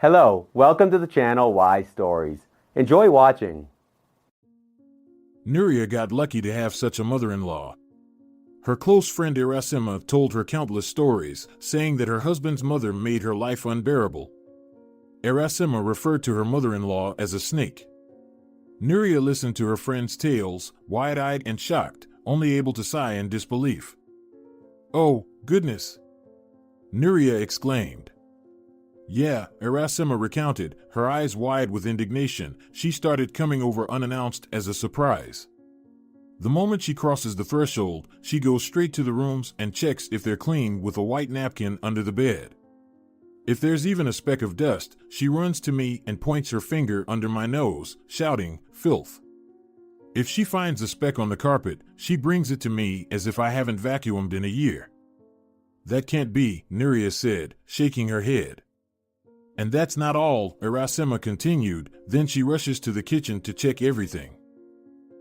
Hello, welcome to the channel Why Stories. Enjoy watching. Nuria got lucky to have such a mother-in-law. Her close friend Irasema told her countless stories, saying that her husband's mother made her life unbearable. Irasema referred to her mother-in-law as a snake. Nuria listened to her friend's tales, wide-eyed and shocked, only able to sigh in disbelief. "Oh, goodness!" Nuria exclaimed. "Yeah," Irasema recounted, her eyes wide with indignation. "She started coming over unannounced as a surprise. The moment she crosses the threshold, she goes straight to the rooms and checks if they're clean with a white napkin under the bed. If there's even a speck of dust, she runs to me and points her finger under my nose, shouting, 'Filth!' If she finds a speck on the carpet, she brings it to me as if I haven't vacuumed in a year." "That can't be," Nuria said, shaking her head. "And that's not all," Irasema continued, then she rushes to the kitchen to check everything.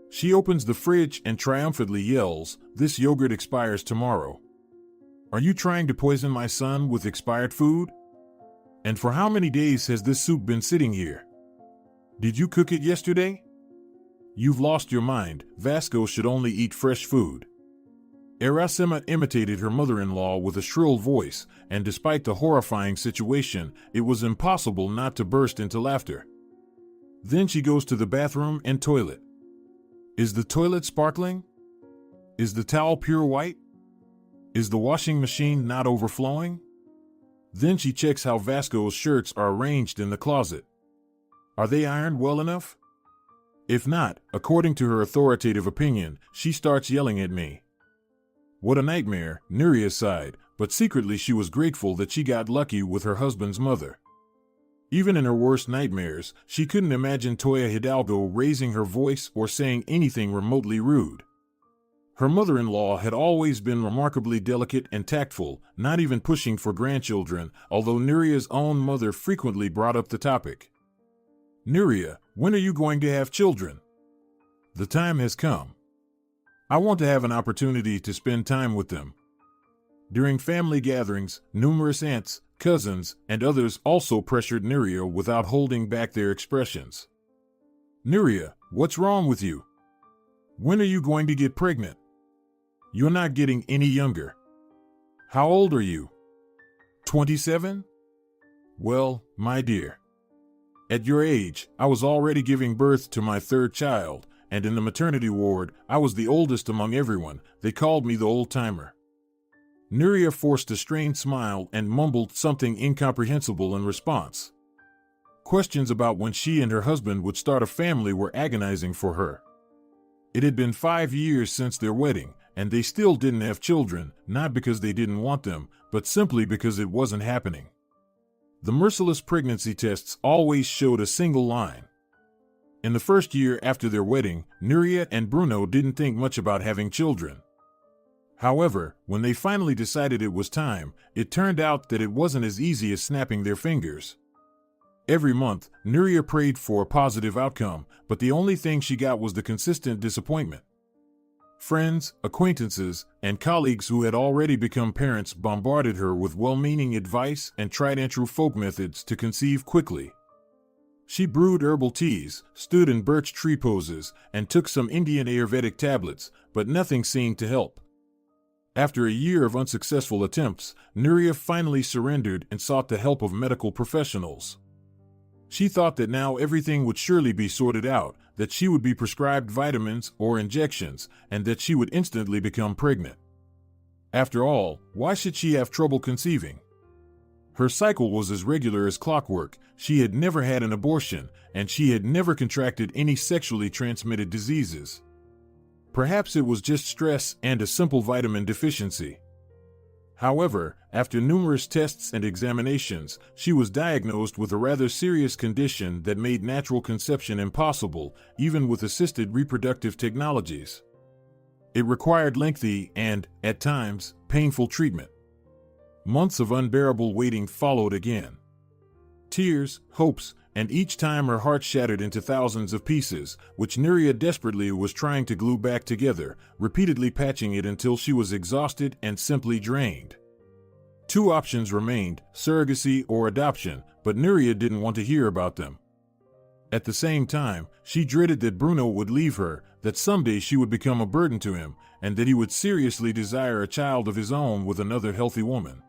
She opens the fridge and triumphantly yells, "This yogurt expires tomorrow. Are you trying to poison my son with expired food? And for how many days has this soup been sitting here? Did you cook it yesterday? You've lost your mind. Vasco should only eat fresh food." Irasema imitated her mother-in-law with a shrill voice, and despite the horrifying situation, it was impossible not to burst into laughter. Then she goes to the bathroom and toilet. Is the toilet sparkling? Is the towel pure white? Is the washing machine not overflowing? Then she checks how Vasco's shirts are arranged in the closet. Are they ironed well enough? If not, according to her authoritative opinion, she starts yelling at me. What a nightmare, Nuria sighed, but secretly she was grateful that she got lucky with her husband's mother. Even in her worst nightmares, she couldn't imagine Toya Hidalgo raising her voice or saying anything remotely rude. Her mother-in-law had always been remarkably delicate and tactful, not even pushing for grandchildren, although Nuria's own mother frequently brought up the topic. "Nuria, when are you going to have children? The time has come. I want to have an opportunity to spend time with them." During family gatherings, numerous aunts, cousins, and others also pressured Nuria without holding back their expressions. "Nuria, what's wrong with you? When are you going to get pregnant? You're not getting any younger. How old are you? 27? Well, my dear. At your age, I was already giving birth to my third child, and in the maternity ward, I was the oldest among everyone. They called me the old-timer." Nuria forced a strained smile and mumbled something incomprehensible in response. Questions about when she and her husband would start a family were agonizing for her. It had been 5 years since their wedding, and they still didn't have children, not because they didn't want them, but simply because it wasn't happening. The merciless pregnancy tests always showed a single line. In the first year after their wedding, Nuria and Bruno didn't think much about having children. However, when they finally decided it was time, it turned out that it wasn't as easy as snapping their fingers. Every month, Nuria prayed for a positive outcome, but the only thing she got was the consistent disappointment. Friends, acquaintances, and colleagues who had already become parents bombarded her with well-meaning advice and tried-and-true folk methods to conceive quickly. She brewed herbal teas, stood in birch tree poses, and took some Indian Ayurvedic tablets, but nothing seemed to help. After a year of unsuccessful attempts, Nuria finally surrendered and sought the help of medical professionals. She thought that now everything would surely be sorted out, that she would be prescribed vitamins or injections, and that she would instantly become pregnant. After all, why should she have trouble conceiving? Her cycle was as regular as clockwork, she had never had an abortion, and she had never contracted any sexually transmitted diseases. Perhaps it was just stress and a simple vitamin deficiency. However, after numerous tests and examinations, she was diagnosed with a rather serious condition that made natural conception impossible, even with assisted reproductive technologies. It required lengthy and, at times, painful treatment. Months of unbearable waiting followed again. Tears, hopes, and each time her heart shattered into thousands of pieces, which Nuria desperately was trying to glue back together, repeatedly patching it until she was exhausted and simply drained. Two options remained, surrogacy or adoption, but Nuria didn't want to hear about them. At the same time, she dreaded that Bruno would leave her, that someday she would become a burden to him, and that he would seriously desire a child of his own with another healthy woman.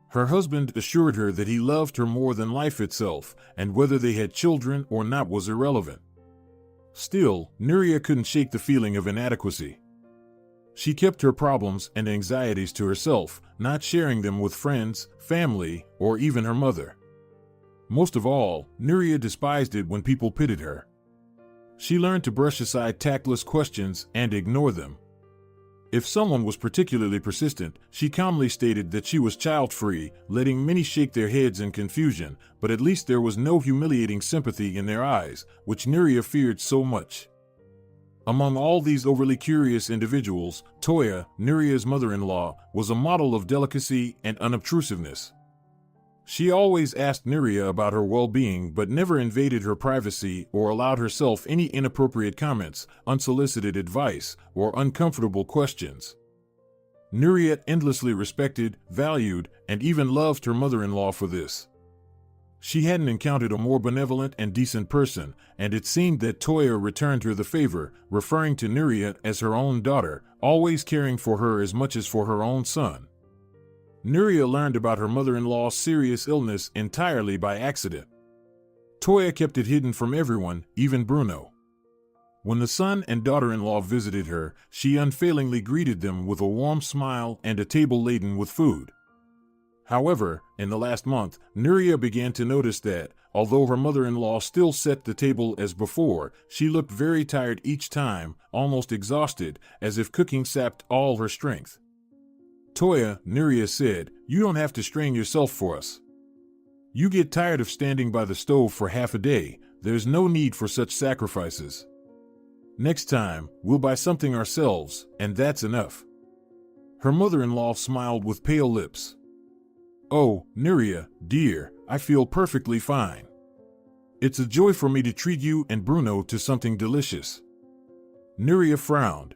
Her husband assured her that he loved her more than life itself, and whether they had children or not was irrelevant. Still, Nuria couldn't shake the feeling of inadequacy. She kept her problems and anxieties to herself, not sharing them with friends, family, or even her mother. Most of all, Nuria despised it when people pitied her. She learned to brush aside tactless questions and ignore them. If someone was particularly persistent, she calmly stated that she was child-free, letting many shake their heads in confusion, but at least there was no humiliating sympathy in their eyes, which Nuria feared so much. Among all these overly curious individuals, Toya, Nuria's mother-in-law, was a model of delicacy and unobtrusiveness. She always asked Nuria about her well-being but never invaded her privacy or allowed herself any inappropriate comments, unsolicited advice, or uncomfortable questions. Nuria endlessly respected, valued, and even loved her mother-in-law for this. She hadn't encountered a more benevolent and decent person, and it seemed that Toya returned her the favor, referring to Nuria as her own daughter, always caring for her as much as for her own son. Nuria learned about her mother-in-law's serious illness entirely by accident. Toya kept it hidden from everyone, even Bruno. When the son and daughter-in-law visited her, she unfailingly greeted them with a warm smile and a table laden with food. However, in the last month, Nuria began to notice that, although her mother-in-law still set the table as before, she looked very tired each time, almost exhausted, as if cooking sapped all her strength. Toya, Nuria said, "You don't have to strain yourself for us. You get tired of standing by the stove for half a day. There's no need for such sacrifices. Next time, we'll buy something ourselves, and that's enough." Her mother-in-law smiled with pale lips. "Oh, Nuria, dear, I feel perfectly fine. It's a joy for me to treat you and Bruno to something delicious." Nuria frowned.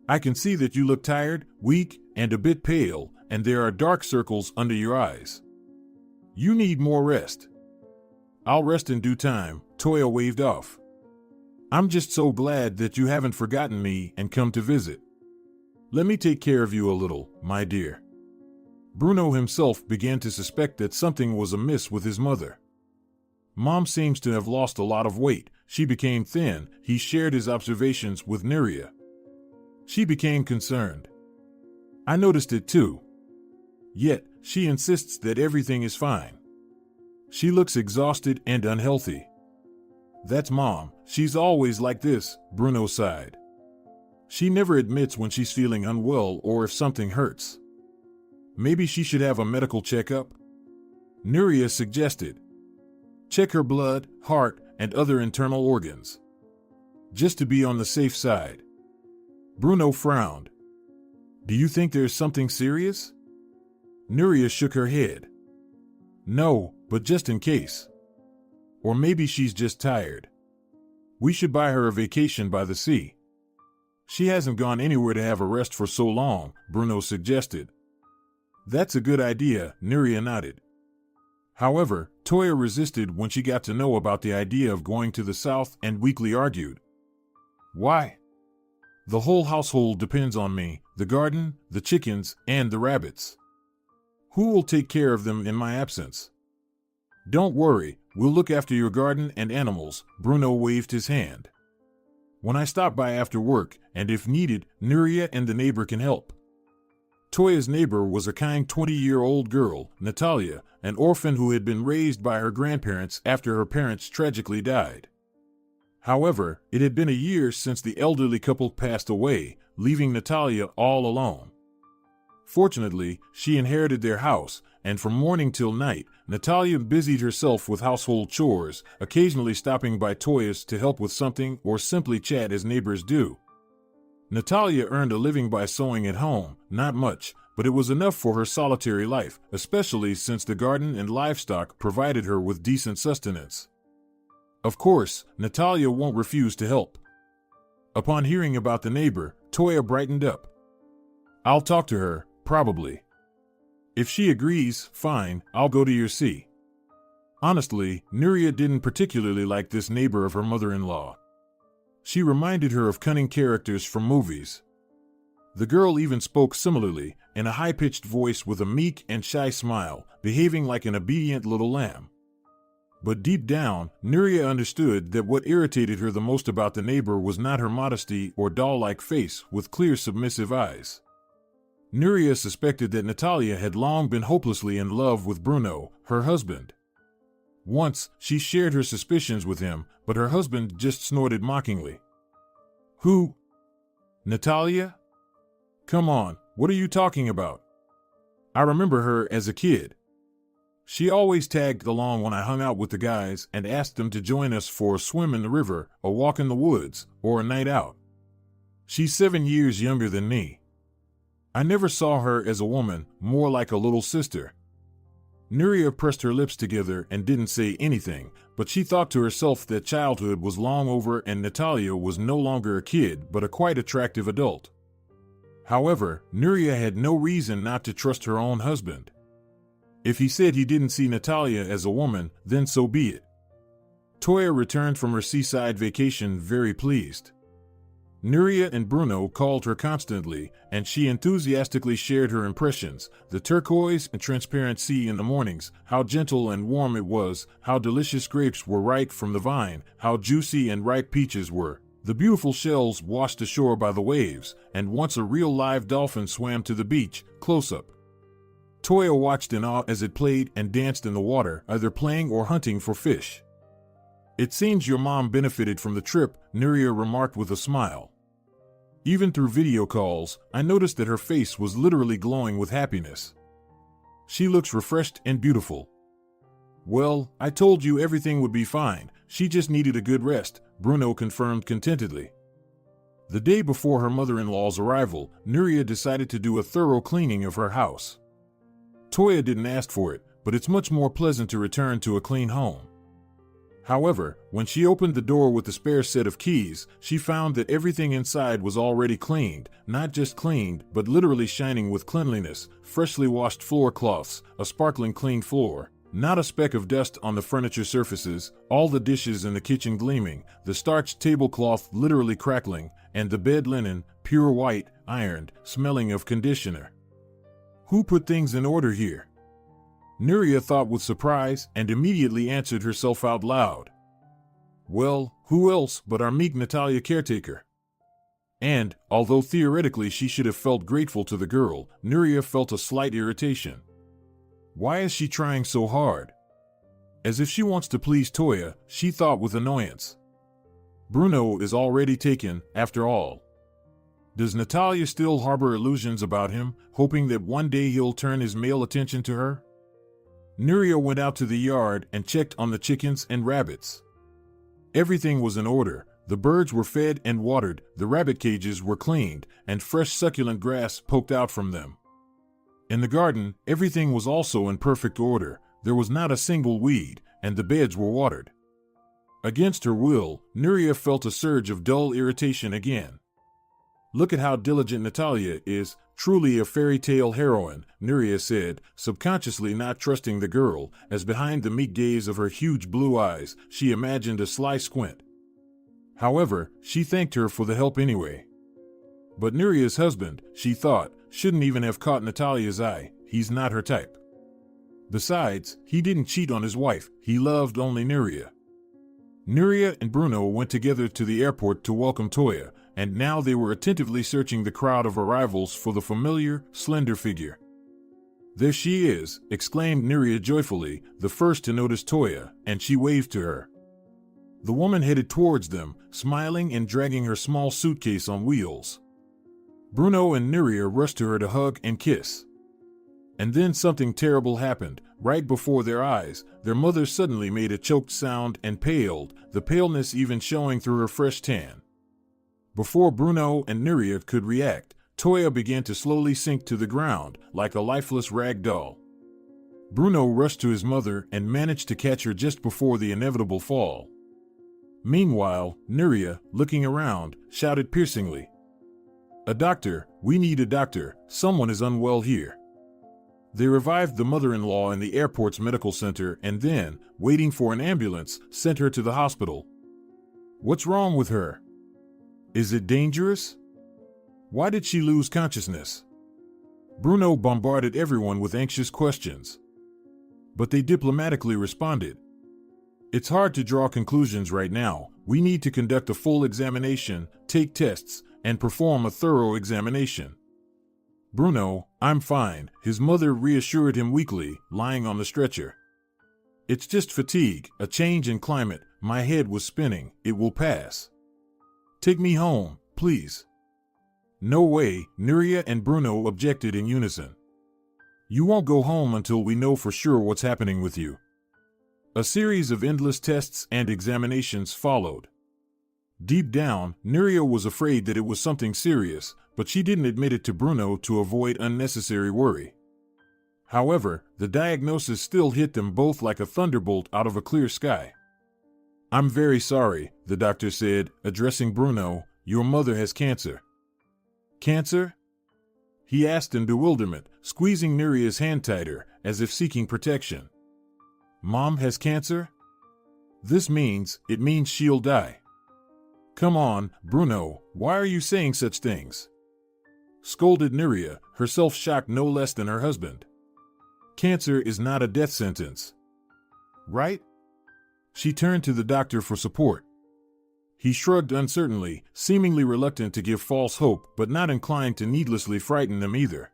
"I can see that you look tired, weak, and a bit pale, and there are dark circles under your eyes. You need more rest." "I'll rest in due time," Toya waved off. "I'm just so glad that you haven't forgotten me and come to visit. Let me take care of you a little, my dear." Bruno himself began to suspect that something was amiss with his mother. "Mom seems to have lost a lot of weight. She became thin." He shared his observations with Nuria. She became concerned. "I noticed it too. Yet, she insists that everything is fine. She looks exhausted and unhealthy." "That's Mom. She's always like this," Bruno sighed. "She never admits when she's feeling unwell or if something hurts. Maybe she should have a medical checkup?" Nuria suggested. "Check her blood, heart, and other internal organs. Just to be on the safe side." Bruno frowned. "Do you think there's something serious?" Nuria shook her head. "No, but just in case. Or maybe she's just tired. We should buy her a vacation by the sea. She hasn't gone anywhere to have a rest for so long," Bruno suggested. "That's a good idea," Nuria nodded. However, Toya resisted when she got to know about the idea of going to the south and weakly argued. "Why? The whole household depends on me, the garden, the chickens, and the rabbits. Who will take care of them in my absence?" "Don't worry, we'll look after your garden and animals," Bruno waved his hand. "When I stop by after work, and if needed, Nuria and the neighbor can help." Toya's neighbor was a kind 20-year-old girl, Natalia, an orphan who had been raised by her grandparents after her parents tragically died. However, it had been a year since the elderly couple passed away, leaving Natalia all alone. Fortunately, she inherited their house, and from morning till night, Natalia busied herself with household chores, occasionally stopping by Toya's to help with something or simply chat as neighbors do. Natalia earned a living by sewing at home, not much, but it was enough for her solitary life, especially since the garden and livestock provided her with decent sustenance. Of course, Natalia won't refuse to help. Upon hearing about the neighbor, Toya brightened up. "I'll talk to her, probably. If she agrees, fine, I'll go to your see. Honestly, Nuria didn't particularly like this neighbor of her mother-in-law. She reminded her of cunning characters from movies. The girl even spoke similarly, in a high-pitched voice with a meek and shy smile, behaving like an obedient little lamb. But deep down, Nuria understood that what irritated her the most about the neighbor was not her modesty or doll-like face with clear submissive eyes. Nuria suspected that Natalia had long been hopelessly in love with Bruno, her husband. Once, she shared her suspicions with him, but her husband just snorted mockingly. Who? Natalia? Come on, what are you talking about? I remember her as a kid. She always tagged along when I hung out with the guys and asked them to join us for a swim in the river, a walk in the woods, or a night out. She's 7 years younger than me. I never saw her as a woman, more like a little sister. Nuria pressed her lips together and didn't say anything, but she thought to herself that childhood was long over and Natalia was no longer a kid but a quite attractive adult. However, Nuria had no reason not to trust her own husband. If he said he didn't see Natalia as a woman, then so be it. Toya returned from her seaside vacation very pleased. Nuria and Bruno called her constantly, and she enthusiastically shared her impressions: the turquoise and transparent sea in the mornings, how gentle and warm it was, how delicious grapes were ripe from the vine, how juicy and ripe peaches were, the beautiful shells washed ashore by the waves, and once a real live dolphin swam to the beach, close up. Toya watched in awe as it played and danced in the water, either playing or hunting for fish. It seems your mom benefited from the trip, Nuria remarked with a smile. Even through video calls, I noticed that her face was literally glowing with happiness. She looks refreshed and beautiful. Well, I told you everything would be fine, she just needed a good rest, Bruno confirmed contentedly. The day before her mother-in-law's arrival, Nuria decided to do a thorough cleaning of her house. Toya didn't ask for it, but it's much more pleasant to return to a clean home. However, when she opened the door with the spare set of keys, she found that everything inside was already cleaned, not just cleaned, but literally shining with cleanliness: freshly washed floor cloths, a sparkling clean floor, not a speck of dust on the furniture surfaces, all the dishes in the kitchen gleaming, the starched tablecloth literally crackling, and the bed linen, pure white, ironed, smelling of conditioner. Who put things in order here? Nuria thought with surprise and immediately answered herself out loud. Well, who else but our meek Natalia caretaker? And, although theoretically she should have felt grateful to the girl, Nuria felt a slight irritation. Why is she trying so hard? As if she wants to please Toya, she thought with annoyance. Bruno is already taken, after all. Does Natalia still harbor illusions about him, hoping that one day he'll turn his male attention to her? Nuria went out to the yard and checked on the chickens and rabbits. Everything was in order. The birds were fed and watered, the rabbit cages were cleaned, and fresh succulent grass poked out from them. In the garden, everything was also in perfect order. There was not a single weed, and the beds were watered. Against her will, Nuria felt a surge of dull irritation again. Look at how diligent Natalia is, truly a fairy tale heroine, Nuria said, subconsciously not trusting the girl, as behind the meek gaze of her huge blue eyes, she imagined a sly squint. However, she thanked her for the help anyway. But Nuria's husband, she thought, shouldn't even have caught Natalia's eye. He's not her type. Besides, he didn't cheat on his wife, he loved only Nuria. Nuria and Bruno went together to the airport to welcome Toya, and now they were attentively searching the crowd of arrivals for the familiar, slender figure. There she is, exclaimed Nuria joyfully, the first to notice Toya, and she waved to her. The woman headed towards them, smiling and dragging her small suitcase on wheels. Bruno and Nuria rushed to her to hug and kiss. And then something terrible happened. Right before their eyes, their mother suddenly made a choked sound and paled, the paleness even showing through her fresh tan. Before Bruno and Nuria could react, Toya began to slowly sink to the ground, like a lifeless rag doll. Bruno rushed to his mother and managed to catch her just before the inevitable fall. Meanwhile, Nuria, looking around, shouted piercingly, "A doctor, we need a doctor, someone is unwell here." They revived the mother-in-law in the airport's medical center and then, waiting for an ambulance, sent her to the hospital. What's wrong with her? Is it dangerous? Why did she lose consciousness? Bruno bombarded everyone with anxious questions. But they diplomatically responded. It's hard to draw conclusions right now. We need to conduct a full examination, take tests, and perform a thorough examination. Bruno, I'm fine, his mother reassured him weakly, lying on the stretcher. It's just fatigue, a change in climate, my head was spinning, it will pass. Take me home, please. No way, Nuria and Bruno objected in unison. You won't go home until we know for sure what's happening with you. A series of endless tests and examinations followed. Deep down, Nuria was afraid that it was something serious, but she didn't admit it to Bruno to avoid unnecessary worry. However, the diagnosis still hit them both like a thunderbolt out of a clear sky. I'm very sorry, the doctor said, addressing Bruno, your mother has cancer. Cancer? He asked in bewilderment, squeezing Nuria's hand tighter, as if seeking protection. Mom has cancer? It means she'll die. Come on, Bruno, why are you saying such things? Scolded Nuria, herself shocked no less than her husband. Cancer is not a death sentence. Right? She turned to the doctor for support. He shrugged uncertainly, seemingly reluctant to give false hope, but not inclined to needlessly frighten them either.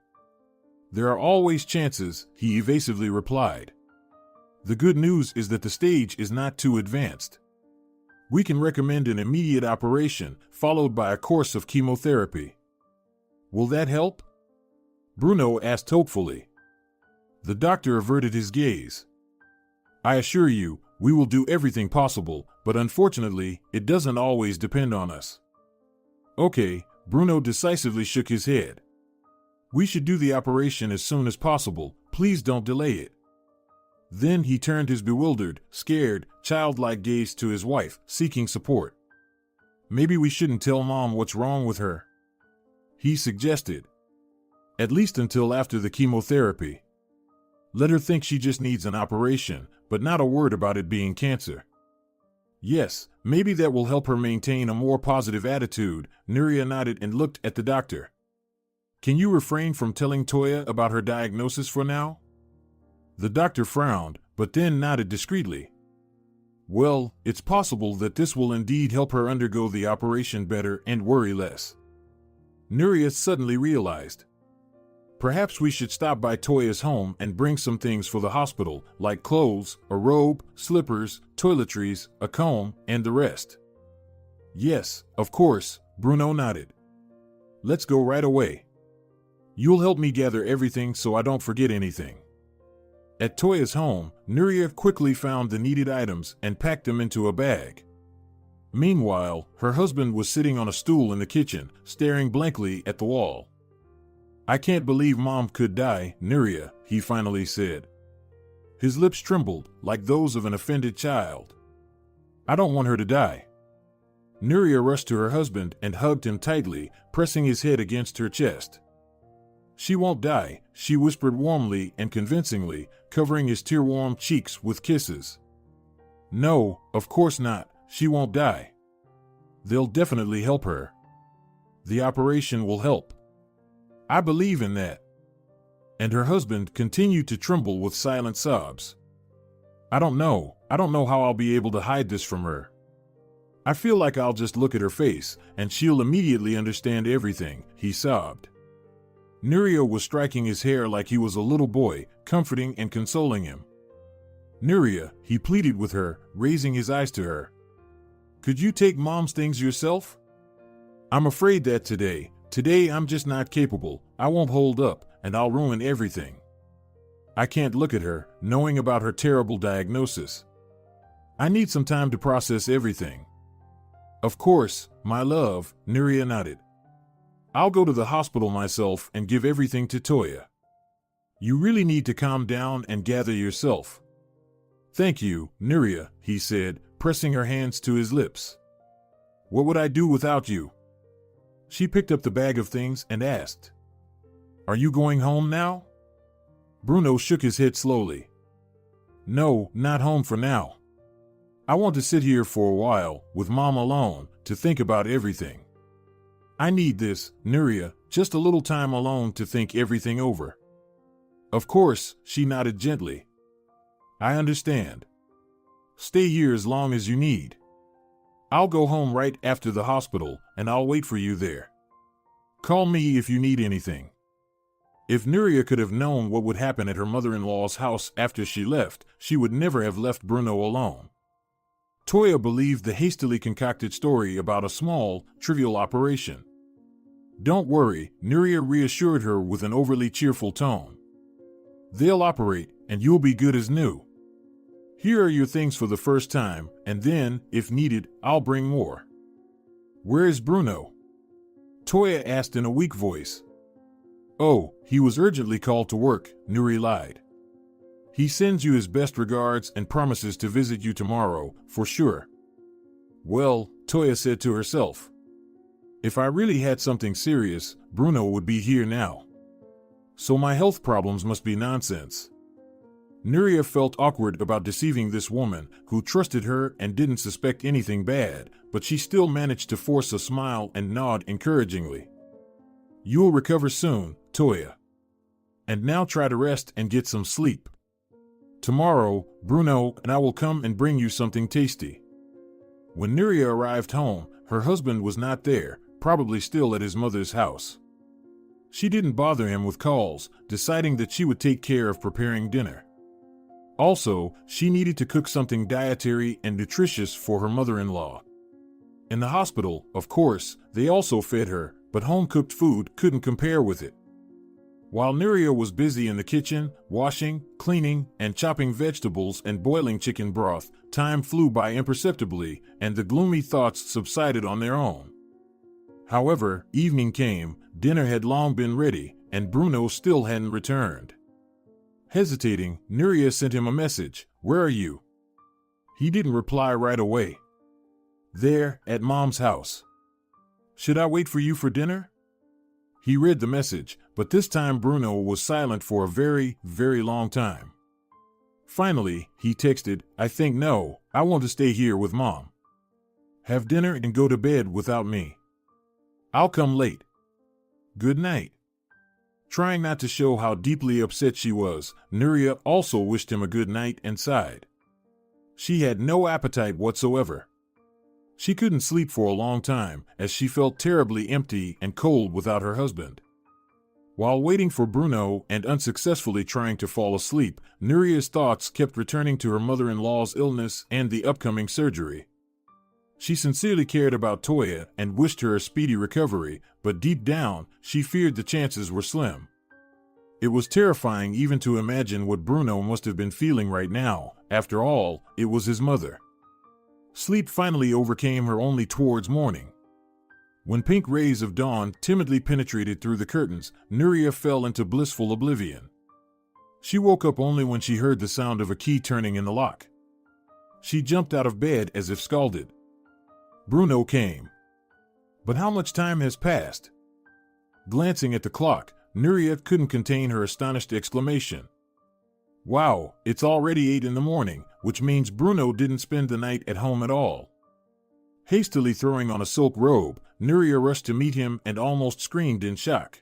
There are always chances, he evasively replied. The good news is that the stage is not too advanced. We can recommend an immediate operation, followed by a course of chemotherapy. Will that help? Bruno asked hopefully. The doctor averted his gaze. I assure you, we will do everything possible, but unfortunately, it doesn't always depend on us. Okay, Bruno decisively shook his head. We should do the operation as soon as possible, please don't delay it. Then he turned his bewildered, scared, childlike gaze to his wife, seeking support. Maybe we shouldn't tell Mom what's wrong with her, he suggested. At least until after the chemotherapy. Let her think she just needs an operation, but not a word about it being cancer. Yes, maybe that will help her maintain a more positive attitude, Nuria nodded and looked at the doctor. Can you refrain from telling Toya about her diagnosis for now? The doctor frowned, but then nodded discreetly. Well, it's possible that this will indeed help her undergo the operation better and worry less. Nuria suddenly realized. Perhaps we should stop by Toya's home and bring some things for the hospital, like clothes, a robe, slippers, toiletries, a comb, and the rest. Yes, of course, Bruno nodded. Let's go right away. You'll help me gather everything so I don't forget anything. At Toya's home, Nuria quickly found the needed items and packed them into a bag. Meanwhile, her husband was sitting on a stool in the kitchen, staring blankly at the wall. I can't believe Mom could die, Nuria, he finally said. His lips trembled, like those of an offended child. I don't want her to die. Nuria rushed to her husband and hugged him tightly, pressing his head against her chest. She won't die, she whispered warmly and convincingly, covering his tear-warm cheeks with kisses. No, of course not, she won't die. They'll definitely help her. The operation will help. I believe in that. And her husband continued to tremble with silent sobs. I don't know how I'll be able to hide this from her. I feel like I'll just look at her face, and she'll immediately understand everything, he sobbed. Nuria was striking his hair like he was a little boy, comforting and consoling him. Nuria, he pleaded with her, raising his eyes to her. Could you take Mom's things yourself? I'm afraid that today I'm just not capable, I won't hold up, and I'll ruin everything. I can't look at her, knowing about her terrible diagnosis. I need some time to process everything. Of course, my love, Nuria nodded. I'll go to the hospital myself and give everything to Toya. You really need to calm down and gather yourself. Thank you, Nuria, he said, pressing her hands to his lips. What would I do without you? She picked up the bag of things and asked, Are you going home now? Bruno shook his head slowly. No, not home for now. I want to sit here for a while, with Mom alone, to think about everything. I need this, Nuria, just a little time alone to think everything over. Of course, she nodded gently. I understand. Stay here as long as you need. I'll go home right after the hospital, and I'll wait for you there. Call me if you need anything. If Nuria could have known what would happen at her mother-in-law's house after she left, she would never have left Bruno alone. Toya believed the hastily concocted story about a small, trivial operation. Don't worry, Nuria reassured her with an overly cheerful tone. They'll operate, and you'll be good as new. Here are your things for the first time, and then, if needed, I'll bring more. Where is Bruno? Toya asked in a weak voice. Oh, he was urgently called to work, Nuria lied. He sends you his best regards and promises to visit you tomorrow, for sure. Well, Toya said to herself. If I really had something serious, Bruno would be here now. So my health problems must be nonsense. Nuria felt awkward about deceiving this woman who trusted her and didn't suspect anything bad, but she still managed to force a smile and nod encouragingly. You'll recover soon, Toya. And now try to rest and get some sleep. Tomorrow, Bruno and I will come and bring you something tasty. When Nuria arrived home, her husband was not there, probably still at his mother's house. She didn't bother him with calls, deciding that she would take care of preparing dinner. Also, she needed to cook something dietary and nutritious for her mother-in-law. In the hospital, of course, they also fed her, but home-cooked food couldn't compare with it. While Nuria was busy in the kitchen, washing, cleaning, and chopping vegetables and boiling chicken broth, time flew by imperceptibly, and the gloomy thoughts subsided on their own. However, evening came, dinner had long been ready, and Bruno still hadn't returned. Hesitating, Nuria sent him a message, "Where are you?" He didn't reply right away. "There, at Mom's house." "Should I wait for you for dinner?" He read the message, but this time Bruno was silent for a very, very long time. Finally, he texted, "I think no, I want to stay here with Mom. Have dinner and go to bed without me. I'll come late. Good night." Trying not to show how deeply upset she was, Nuria also wished him a good night and sighed. She had no appetite whatsoever. She couldn't sleep for a long time, as she felt terribly empty and cold without her husband. While waiting for Bruno and unsuccessfully trying to fall asleep, Nuria's thoughts kept returning to her mother-in-law's illness and the upcoming surgery. She sincerely cared about Toya and wished her a speedy recovery, but deep down, she feared the chances were slim. It was terrifying even to imagine what Bruno must have been feeling right now. After all, it was his mother. Sleep finally overcame her only towards morning. When pink rays of dawn timidly penetrated through the curtains, Nuria fell into blissful oblivion. She woke up only when she heard the sound of a key turning in the lock. She jumped out of bed as if scalded. Bruno came. But how much time has passed? Glancing at the clock, Nuria couldn't contain her astonished exclamation. Wow, it's already 8 in the morning, which means Bruno didn't spend the night at home at all. Hastily throwing on a silk robe, Nuria rushed to meet him and almost screamed in shock.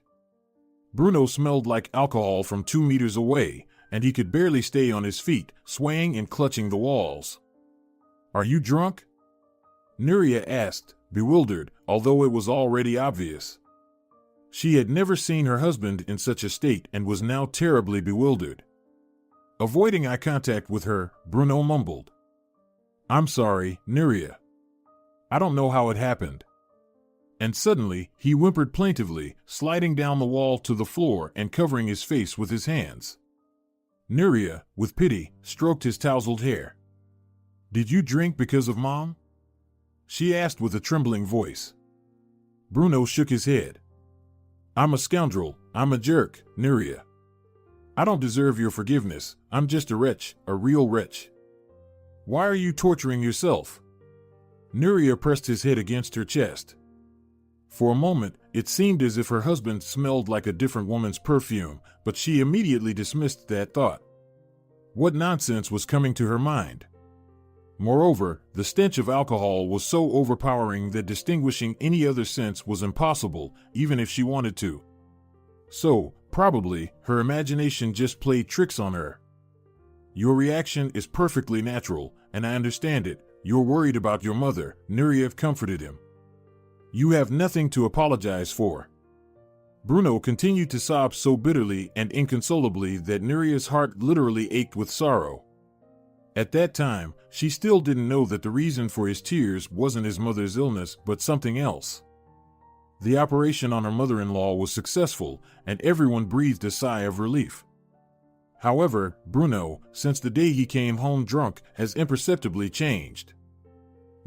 Bruno smelled like alcohol from 2 meters away, and he could barely stay on his feet, swaying and clutching the walls. "Are you drunk?" Nuria asked, bewildered, although it was already obvious. She had never seen her husband in such a state and was now terribly bewildered. Avoiding eye contact with her, Bruno mumbled, "I'm sorry, Nuria. I don't know how it happened." And suddenly, he whimpered plaintively, sliding down the wall to the floor and covering his face with his hands. Nuria, with pity, stroked his tousled hair. "Did you drink because of Mom?" she asked with a trembling voice. Bruno shook his head. "I'm a scoundrel, I'm a jerk, Nuria. I don't deserve your forgiveness, I'm just a wretch, a real wretch. Why are you torturing yourself?" Nuria pressed his head against her chest. For a moment, it seemed as if her husband smelled like a different woman's perfume, but she immediately dismissed that thought. What nonsense was coming to her mind? Moreover, the stench of alcohol was so overpowering that distinguishing any other sense was impossible, even if she wanted to. So, probably, her imagination just played tricks on her. Your reaction is perfectly natural, and I understand it. You're worried about your mother, Nuria comforted him. You have nothing to apologize for. Bruno continued to sob so bitterly and inconsolably that Nuria's heart literally ached with sorrow. At that time, she still didn't know that the reason for his tears wasn't his mother's illness but something else. The operation on her mother-in-law was successful, and everyone breathed a sigh of relief. However, Bruno, since the day he came home drunk, has imperceptibly changed.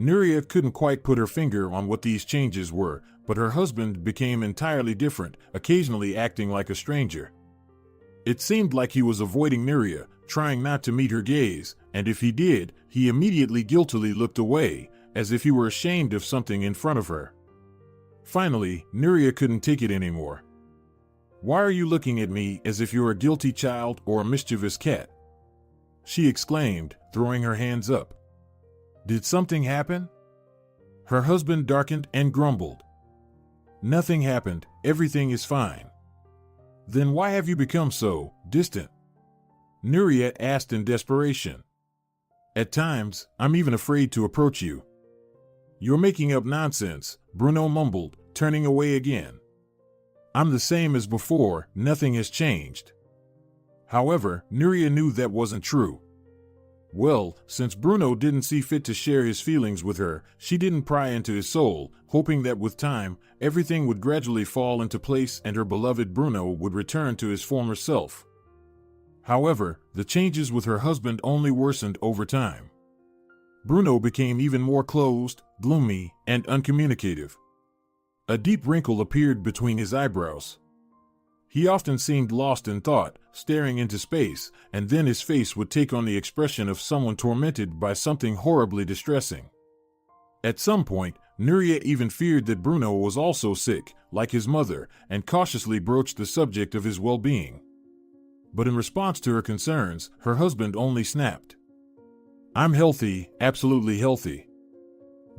Nuria couldn't quite put her finger on what these changes were, but her husband became entirely different, occasionally acting like a stranger. It seemed like he was avoiding Nuria, trying not to meet her gaze, and if he did, he immediately guiltily looked away, as if he were ashamed of something in front of her. Finally, Nuria couldn't take it anymore. Why are you looking at me as if you're a guilty child or a mischievous cat? She exclaimed, throwing her hands up. Did something happen? Her husband darkened and grumbled. Nothing happened, everything is fine. Then why have you become so distant? Nuria asked in desperation. At times, I'm even afraid to approach you. You're making up nonsense, Bruno mumbled, turning away again. I'm the same as before, nothing has changed. However, Nuria knew that wasn't true. Well, since Bruno didn't see fit to share his feelings with her, she didn't pry into his soul, hoping that with time, everything would gradually fall into place and her beloved Bruno would return to his former self. However, the changes with her husband only worsened over time. Bruno became even more closed, gloomy, and uncommunicative. A deep wrinkle appeared between his eyebrows. He often seemed lost in thought, staring into space, and then his face would take on the expression of someone tormented by something horribly distressing. At some point, Nuria even feared that Bruno was also sick, like his mother, and cautiously broached the subject of his well-being. But in response to her concerns, her husband only snapped. I'm healthy, absolutely healthy.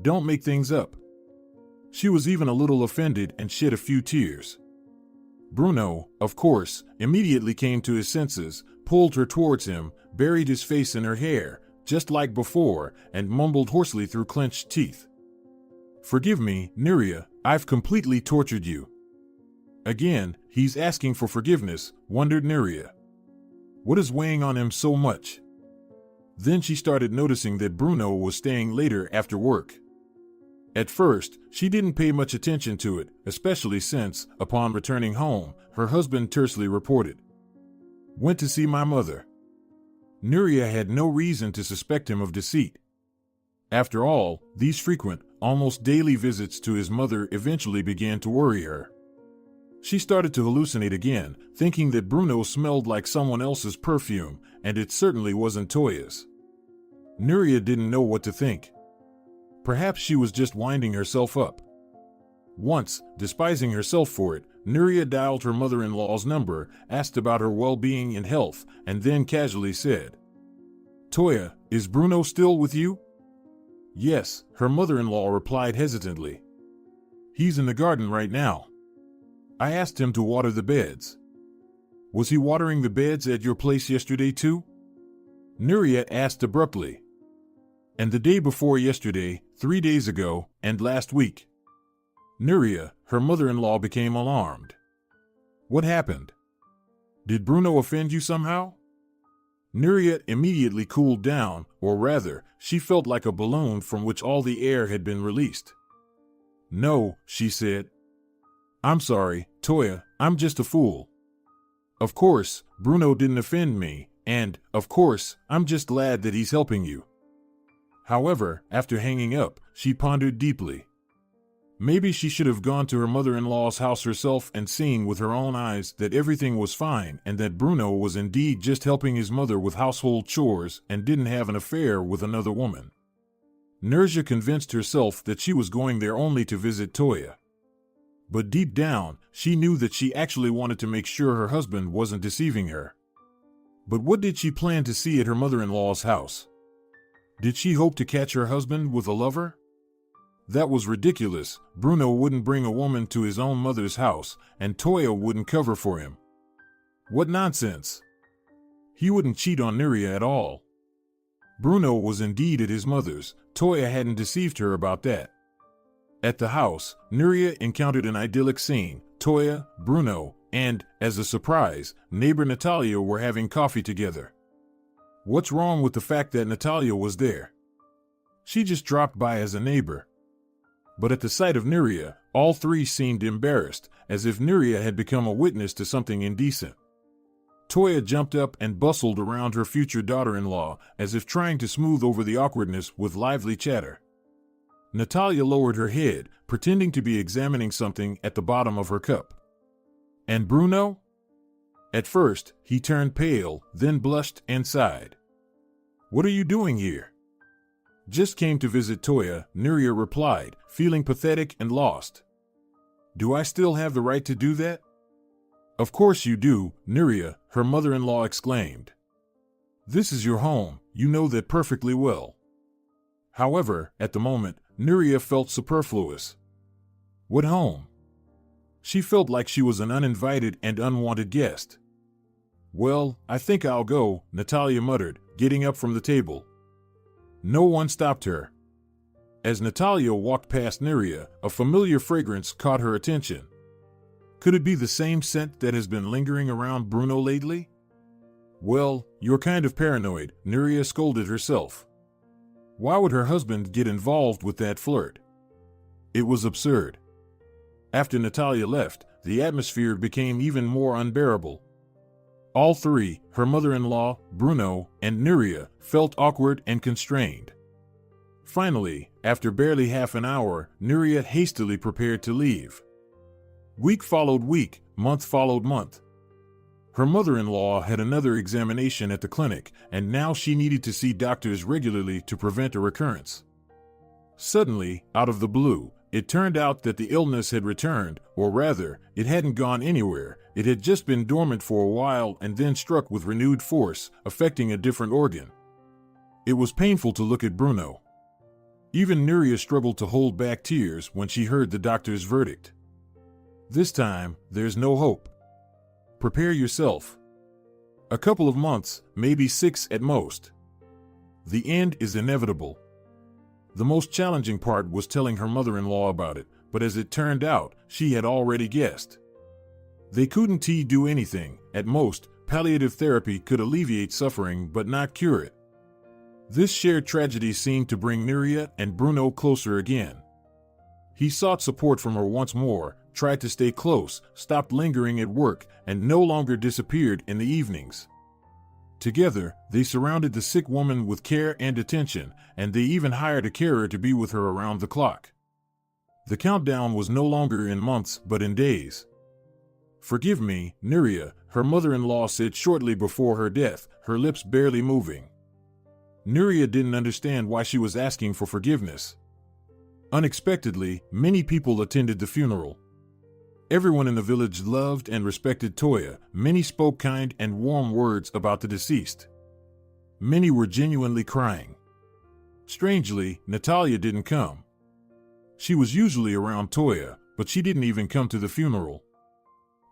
Don't make things up. She was even a little offended and shed a few tears. Bruno, of course, immediately came to his senses, pulled her towards him, buried his face in her hair, just like before, and mumbled hoarsely through clenched teeth. Forgive me, Nuria, I've completely tortured you. Again, he's asking for forgiveness, wondered Nuria. What is weighing on him so much? Then she started noticing that Bruno was staying later after work. At first, she didn't pay much attention to it, especially since, upon returning home, her husband tersely reported. Went to see my mother. Nuria had no reason to suspect him of deceit. After all, these frequent, almost daily visits to his mother eventually began to worry her. She started to hallucinate again, thinking that Bruno smelled like someone else's perfume, and it certainly wasn't Toya's. Nuria didn't know what to think. Perhaps she was just winding herself up. Once, despising herself for it, Nuria dialed her mother-in-law's number, asked about her well-being and health, and then casually said, Toya, is Bruno still with you? Yes, her mother-in-law replied hesitantly. He's in the garden right now. I asked him to water the beds. Was he watering the beds at your place yesterday too? Nuria asked abruptly. And the day before yesterday, 3 days ago, and last week. Nuria, her mother-in-law, became alarmed. What happened? Did Bruno offend you somehow? Nuria immediately cooled down, or rather, she felt like a balloon from which all the air had been released. No, she said. I'm sorry, Toya, I'm just a fool. Of course, Bruno didn't offend me, and, of course, I'm just glad that he's helping you. However, after hanging up, she pondered deeply. Maybe she should have gone to her mother-in-law's house herself and seen with her own eyes that everything was fine and that Bruno was indeed just helping his mother with household chores and didn't have an affair with another woman. Nuria convinced herself that she was going there only to visit Toya. But deep down, she knew that she actually wanted to make sure her husband wasn't deceiving her. But what did she plan to see at her mother-in-law's house? Did she hope to catch her husband with a lover? That was ridiculous. Bruno wouldn't bring a woman to his own mother's house, and Toya wouldn't cover for him. What nonsense! He wouldn't cheat on Nuria at all. Bruno was indeed at his mother's. Toya hadn't deceived her about that. At the house, Nuria encountered an idyllic scene. Toya, Bruno, and, as a surprise, neighbor Natalia were having coffee together. What's wrong with the fact that Natalia was there? She just dropped by as a neighbor. But at the sight of Nuria, all three seemed embarrassed, as if Nuria had become a witness to something indecent. Toya jumped up and bustled around her future daughter-in-law, as if trying to smooth over the awkwardness with lively chatter. Natalia lowered her head, pretending to be examining something at the bottom of her cup. And Bruno? At first, he turned pale, then blushed and sighed. What are you doing here? Just came to visit Toya, Nuria replied, feeling pathetic and lost. Do I still have the right to do that? Of course you do, Nuria, her mother-in-law exclaimed. This is your home, you know that perfectly well. However, at the moment, Nuria felt superfluous. What home? She felt like she was an uninvited and unwanted guest. Well, I think I'll go, Natalia muttered, getting up from the table. No one stopped her. As Natalia walked past Nuria, a familiar fragrance caught her attention. Could it be the same scent that has been lingering around Bruno lately? Well, you're kind of paranoid, Nuria scolded herself. Why would her husband get involved with that flirt? It was absurd. After Natalia left, the atmosphere became even more unbearable. All three, her mother-in-law, Bruno, and Nuria, felt awkward and constrained. Finally, after barely half an hour, Nuria hastily prepared to leave. Week followed week, month followed month. Her mother-in-law had another examination at the clinic, and now she needed to see doctors regularly to prevent a recurrence. Suddenly, out of the blue, it turned out that the illness had returned, or rather, it hadn't gone anywhere. It had just been dormant for a while and then struck with renewed force, affecting a different organ. It was painful to look at Bruno. Even Nuria struggled to hold back tears when she heard the doctor's verdict. This time, there's no hope. Prepare yourself. A couple of months, maybe 6 at most. The end is inevitable. The most challenging part was telling her mother-in-law about it, but as it turned out, she had already guessed. They couldn't do anything. At most, palliative therapy could alleviate suffering but not cure it. This shared tragedy seemed to bring Nuria and Bruno closer again. He sought support from her once more, tried to stay close, stopped lingering at work, and no longer disappeared in the evenings. Together, they surrounded the sick woman with care and attention, and they even hired a carer to be with her around the clock. The countdown was no longer in months but in days. Forgive me, Nuria, her mother-in-law said shortly before her death, her lips barely moving. Nuria didn't understand why she was asking for forgiveness. Unexpectedly, many people attended the funeral. Everyone in the village loved and respected Toya. Many spoke kind and warm words about the deceased. Many were genuinely crying. Strangely, Natalia didn't come. She was usually around Toya, but she didn't even come to the funeral.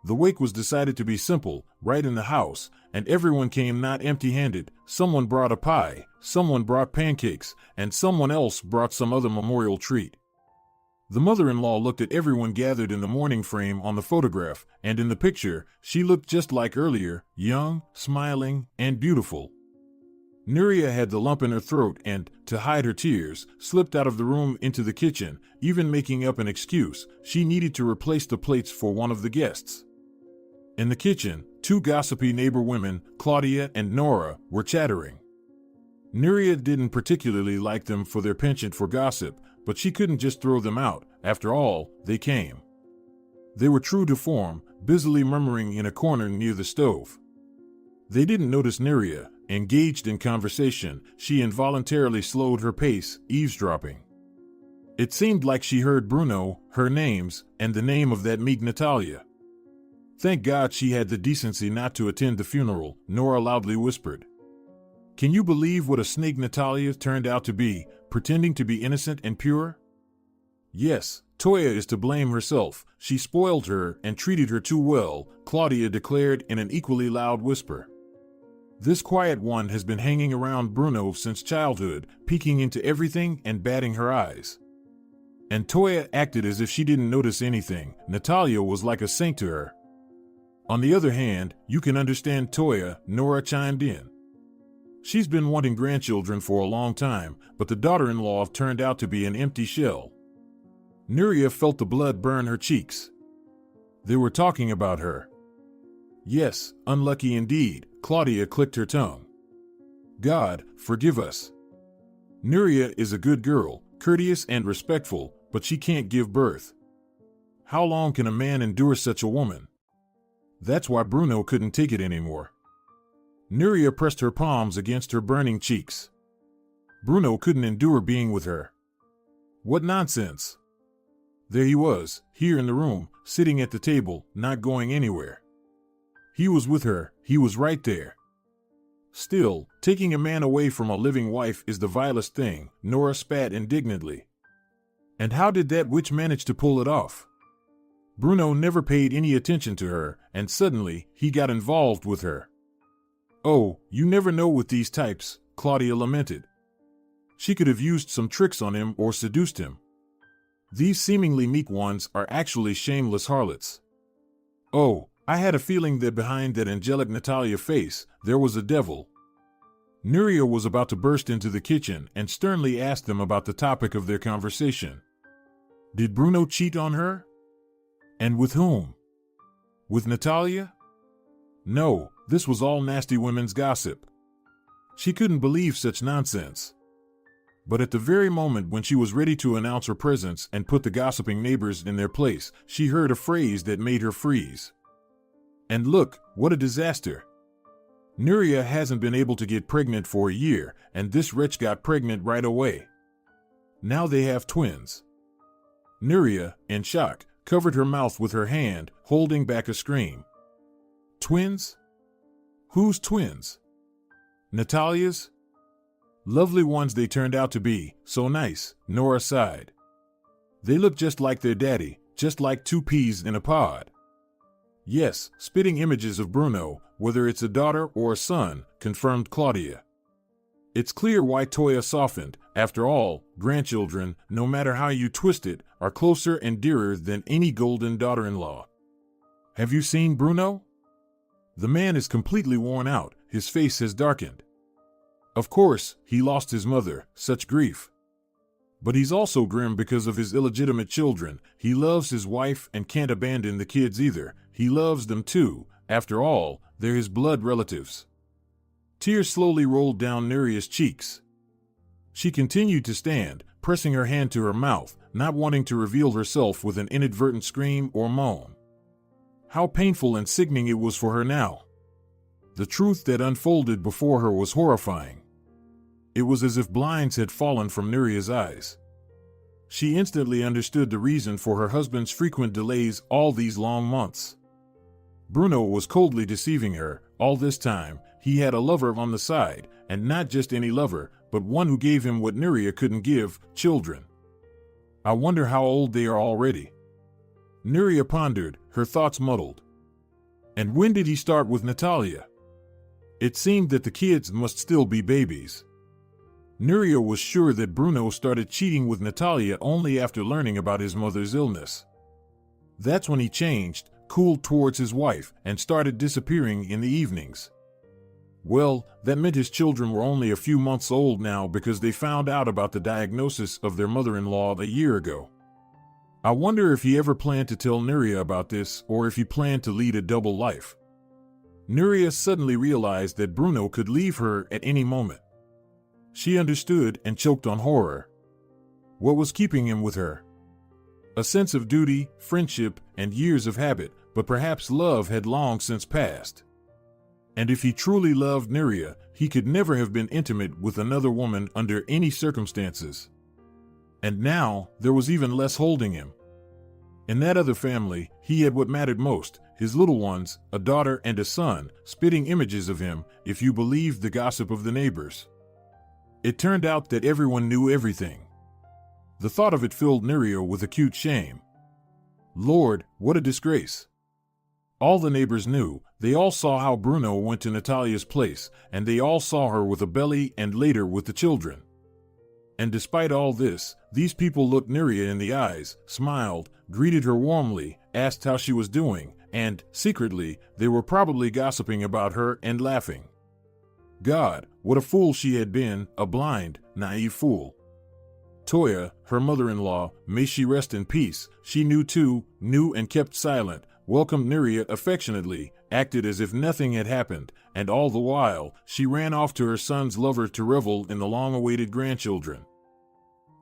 The wake was decided to be simple, right in the house, and everyone came not empty-handed. Someone brought a pie, someone brought pancakes, and someone else brought some other memorial treat. The mother-in-law looked at everyone gathered in the mourning frame on the photograph, and in the picture, she looked just like earlier, young, smiling, and beautiful. Nuria had the lump in her throat and, to hide her tears, slipped out of the room into the kitchen, even making up an excuse. She needed to replace the plates for one of the guests. In the kitchen, 2 gossipy neighbor women, Claudia and Nora, were chattering. Nuria didn't particularly like them for their penchant for gossip, but she couldn't just throw them out. After all, they came. They were true to form, busily murmuring in a corner near the stove. They didn't notice Nuria. Engaged in conversation, she involuntarily slowed her pace, eavesdropping. It seemed like she heard Bruno, her names, and the name of that meek Natalia. Thank God she had the decency not to attend the funeral, Nora loudly whispered. Can you believe what a snake Natalia turned out to be, pretending to be innocent and pure? Yes, Toya is to blame herself. She spoiled her and treated her too well, Claudia declared in an equally loud whisper. This quiet one has been hanging around Bruno since childhood, peeking into everything and batting her eyes. And Toya acted as if she didn't notice anything. Natalia was like a saint to her. On the other hand, you can understand Toya, Nora chimed in. She's been wanting grandchildren for a long time, but the daughter-in-law turned out to be an empty shell. Nuria felt the blood burn her cheeks. They were talking about her. Yes, unlucky indeed, Claudia clicked her tongue. God, forgive us. Nuria is a good girl, courteous and respectful, but she can't give birth. How long can a man endure such a woman? That's why Bruno couldn't take it anymore. Nuria pressed her palms against her burning cheeks. Bruno couldn't endure being with her. What nonsense! There he was, here in the room, sitting at the table, not going anywhere. He was with her, he was right there. Still, taking a man away from a living wife is the vilest thing, Nora spat indignantly. And how did that witch manage to pull it off? Bruno never paid any attention to her, and suddenly, he got involved with her. Oh, you never know with these types, Claudia lamented. She could have used some tricks on him or seduced him. These seemingly meek ones are actually shameless harlots. Oh, I had a feeling that behind that angelic Natalia face, there was a devil. Nuria was about to burst into the kitchen and sternly asked them about the topic of their conversation. Did Bruno cheat on her? And with whom? With Natalia? No, this was all nasty women's gossip. She couldn't believe such nonsense. But at the very moment when she was ready to announce her presence and put the gossiping neighbors in their place, she heard a phrase that made her freeze. And look, what a disaster. Nuria hasn't been able to get pregnant for a year, and this wretch got pregnant right away. Now they have twins. Nuria, in shock, covered her mouth with her hand, holding back a scream. Twins? Whose twins? Natalia's? Lovely ones they turned out to be, so nice, Nora sighed. They look just like their daddy, just like two peas in a pod. Yes, spitting images of Bruno, whether it's a daughter or a son, confirmed Claudia. It's clear why Toya softened. After all, grandchildren, no matter how you twist it, are closer and dearer than any golden daughter-in-law. Have you seen Bruno? The man is completely worn out, his face has darkened. Of course, he lost his mother, such grief. But he's also grim because of his illegitimate children. He loves his wife and can't abandon the kids either. He loves them too. After all, they're his blood relatives. Tears slowly rolled down Nuria's cheeks. She continued to stand, pressing her hand to her mouth, not wanting to reveal herself with an inadvertent scream or moan. How painful and sickening it was for her now. The truth that unfolded before her was horrifying. It was as if blinds had fallen from Nuria's eyes. She instantly understood the reason for her husband's frequent delays all these long months. Bruno was coldly deceiving her. All this time, he had a lover on the side, and not just any lover, but one who gave him what Nuria couldn't give, children. I wonder how old they are already. Nuria pondered, her thoughts muddled. And when did he start with Natalia? It seemed that the kids must still be babies. Nuria was sure that Bruno started cheating with Natalia only after learning about his mother's illness. That's when he changed, cooled towards his wife, and started disappearing in the evenings. Well, that meant his children were only a few months old now because they found out about the diagnosis of their mother-in-law a year ago. I wonder if he ever planned to tell Nuria about this or if he planned to lead a double life. Nuria suddenly realized that Bruno could leave her at any moment. She understood and choked on horror. What was keeping him with her? A sense of duty, friendship, and years of habit, but perhaps love had long since passed. And if he truly loved Nuria, he could never have been intimate with another woman under any circumstances. And now, there was even less holding him. In that other family, he had what mattered most, his little ones, a daughter and a son, spitting images of him, if you believed the gossip of the neighbors. It turned out that everyone knew everything. The thought of it filled Nuria with acute shame. Lord, what a disgrace. All the neighbors knew, they all saw how Bruno went to Natalia's place, and they all saw her with a belly and later with the children. And despite all this, these people looked Nuria in the eyes, smiled, greeted her warmly, asked how she was doing, and, secretly, they were probably gossiping about her and laughing. God, what a fool she had been, a blind, naive fool. Toya, her mother-in-law, may she rest in peace, she knew too, knew and kept silent, welcomed Nuria affectionately, acted as if nothing had happened, and all the while, she ran off to her son's lover to revel in the long-awaited grandchildren.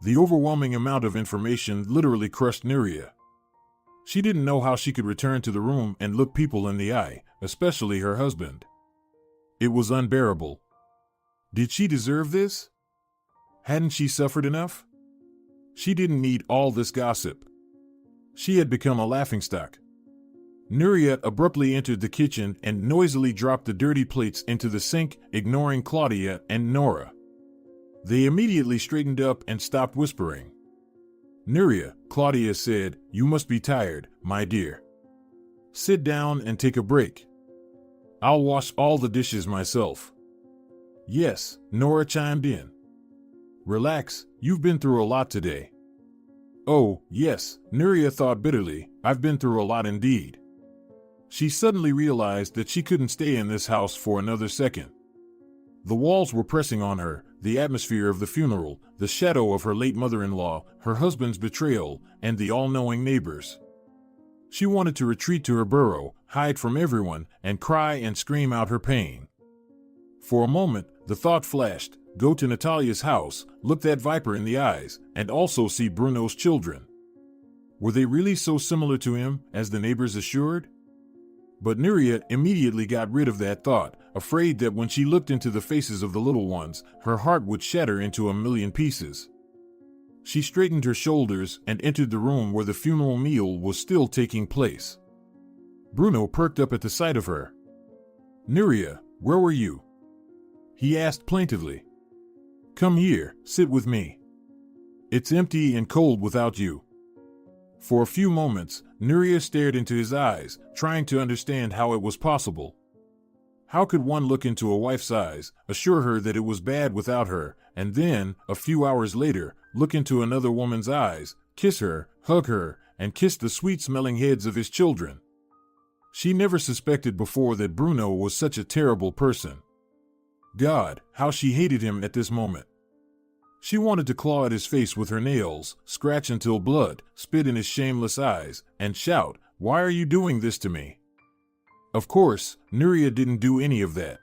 The overwhelming amount of information literally crushed Nuria. She didn't know how she could return to the room and look people in the eye, especially her husband. It was unbearable. Did she deserve this? Hadn't she suffered enough? She didn't need all this gossip. She had become a laughingstock. Nuria abruptly entered the kitchen and noisily dropped the dirty plates into the sink, ignoring Claudia and Nora. They immediately straightened up and stopped whispering. Nuria, Claudia said, you must be tired, my dear. Sit down and take a break. I'll wash all the dishes myself. Yes, Nora chimed in. Relax, you've been through a lot today. Oh, yes, Nuria thought bitterly, I've been through a lot indeed. She suddenly realized that she couldn't stay in this house for another second. The walls were pressing on her, the atmosphere of the funeral, the shadow of her late mother-in-law, her husband's betrayal, and the all-knowing neighbors. She wanted to retreat to her burrow, hide from everyone, and cry and scream out her pain. For a moment, the thought flashed, go to Natalia's house, look that viper in the eyes, and also see Bruno's children. Were they really so similar to him, as the neighbors assured? But Nuria immediately got rid of that thought, afraid that when she looked into the faces of the little ones, her heart would shatter into a million pieces. She straightened her shoulders and entered the room where the funeral meal was still taking place. Bruno perked up at the sight of her. Nuria, where were you? He asked plaintively. Come here, sit with me. It's empty and cold without you. For a few moments, Nuria stared into his eyes, trying to understand how it was possible. How could one look into a wife's eyes, assure her that it was bad without her, and then, a few hours later, look into another woman's eyes, kiss her, hug her, and kiss the sweet-smelling heads of his children? She never suspected before that Bruno was such a terrible person. God, how she hated him at this moment. She wanted to claw at his face with her nails, scratch until blood, spit in his shameless eyes, and shout, "Why are you doing this to me?" Of course, Nuria didn't do any of that.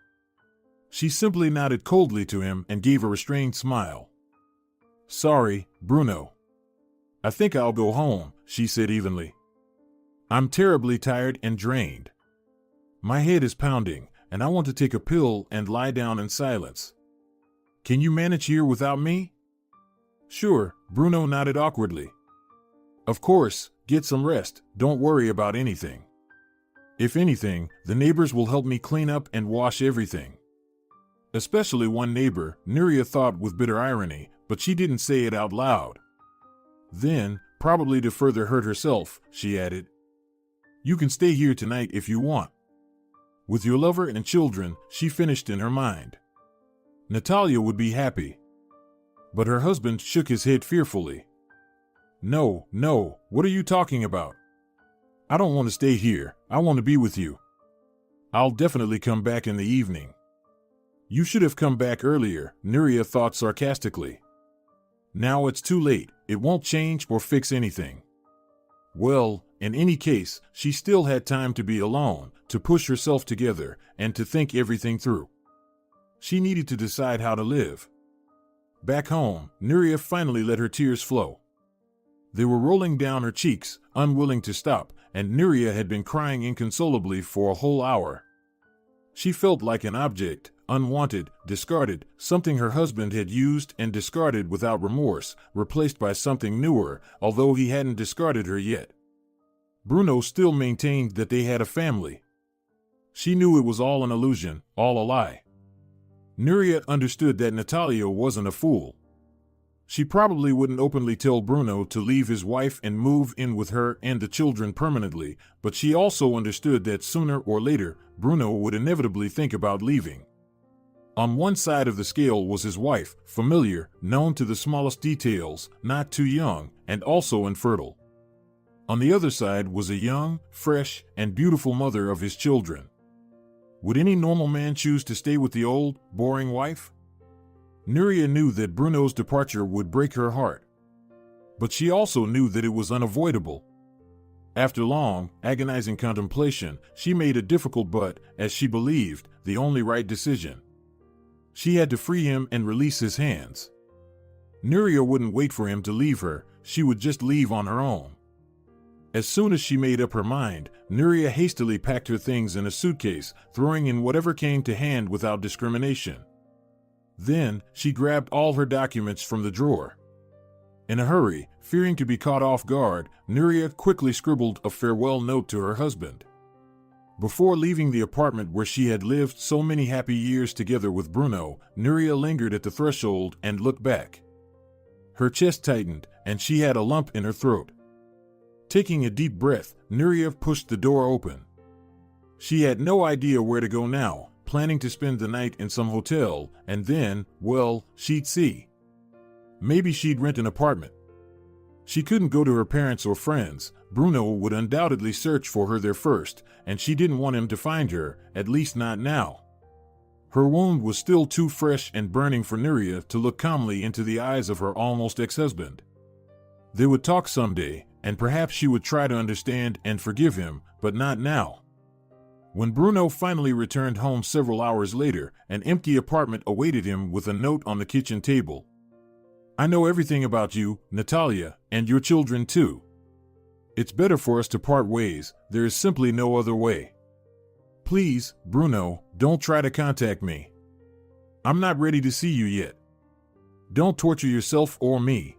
She simply nodded coldly to him and gave a restrained smile. Sorry, Bruno. I think I'll go home, she said evenly. I'm terribly tired and drained. My head is pounding, and I want to take a pill and lie down in silence. Can you manage here without me? Sure, Bruno nodded awkwardly. Of course, get some rest, don't worry about anything. If anything, the neighbors will help me clean up and wash everything. Especially one neighbor, Nuria thought with bitter irony, but she didn't say it out loud. Then, probably to further hurt herself, she added, You can stay here tonight if you want. With your lover and children, she finished in her mind. Natalia would be happy. But her husband shook his head fearfully. No, what are you talking about? I don't want to stay here, I want to be with you. I'll definitely come back in the evening. You should have come back earlier, Nuria thought sarcastically. Now it's too late, it won't change or fix anything. Well, in any case, she still had time to be alone, to push herself together, and to think everything through. She needed to decide how to live. Back home, Nuria finally let her tears flow. They were rolling down her cheeks, unwilling to stop, and Nuria had been crying inconsolably for a whole hour. She felt like an object, unwanted, discarded, something her husband had used and discarded without remorse, replaced by something newer, although he hadn't discarded her yet. Bruno still maintained that they had a family. She knew it was all an illusion, all a lie. Nuria understood that Natalia wasn't a fool. She probably wouldn't openly tell Bruno to leave his wife and move in with her and the children permanently, but she also understood that sooner or later, Bruno would inevitably think about leaving. On one side of the scale was his wife, familiar, known to the smallest details, not too young, and also infertile. On the other side was a young, fresh, and beautiful mother of his children. Would any normal man choose to stay with the old, boring wife? Nuria knew that Bruno's departure would break her heart. But she also knew that it was unavoidable. After long, agonizing contemplation, she made a difficult but, as she believed, the only right decision. She had to free him and release his hands. Nuria wouldn't wait for him to leave her, she would just leave on her own. As soon as she made up her mind, Nuria hastily packed her things in a suitcase, throwing in whatever came to hand without discrimination. Then, she grabbed all her documents from the drawer. In a hurry, fearing to be caught off guard, Nuria quickly scribbled a farewell note to her husband. Before leaving the apartment where she had lived so many happy years together with Bruno, Nuria lingered at the threshold and looked back. Her chest tightened, and she had a lump in her throat. Taking a deep breath, Nuria pushed the door open. She had no idea where to go now, planning to spend the night in some hotel, and then, well, she'd see. Maybe she'd rent an apartment. She couldn't go to her parents or friends. Bruno would undoubtedly search for her there first, and she didn't want him to find her, at least not now. Her wound was still too fresh and burning for Nuria to look calmly into the eyes of her almost ex-husband. They would talk someday, and perhaps she would try to understand and forgive him, but not now. When Bruno finally returned home several hours later, an empty apartment awaited him with a note on the kitchen table. "I know everything about you, Natalia, and your children too. It's better for us to part ways, there is simply no other way. Please, Bruno, don't try to contact me. I'm not ready to see you yet. Don't torture yourself or me.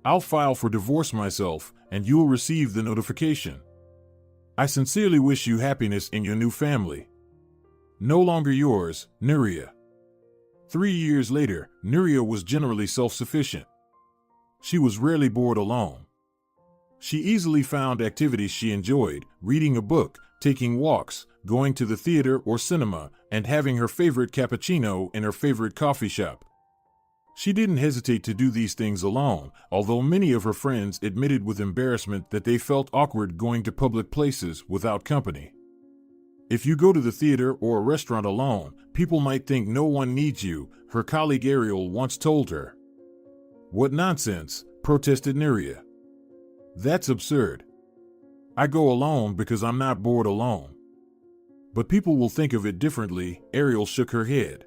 I'll file for divorce myself, and you'll receive the notification. I sincerely wish you happiness in your new family. No longer yours, Nuria." 3 years later, Nuria was generally self-sufficient. She was rarely bored alone. She easily found activities she enjoyed, reading a book, taking walks, going to the theater or cinema, and having her favorite cappuccino in her favorite coffee shop. She didn't hesitate to do these things alone, although many of her friends admitted with embarrassment that they felt awkward going to public places without company. "If you go to the theater or a restaurant alone, people might think no one needs you," her colleague Ariel once told her. "What nonsense," protested Nuria. "That's absurd. I go alone because I'm not bored alone." "But people will think of it differently," Ariel shook her head.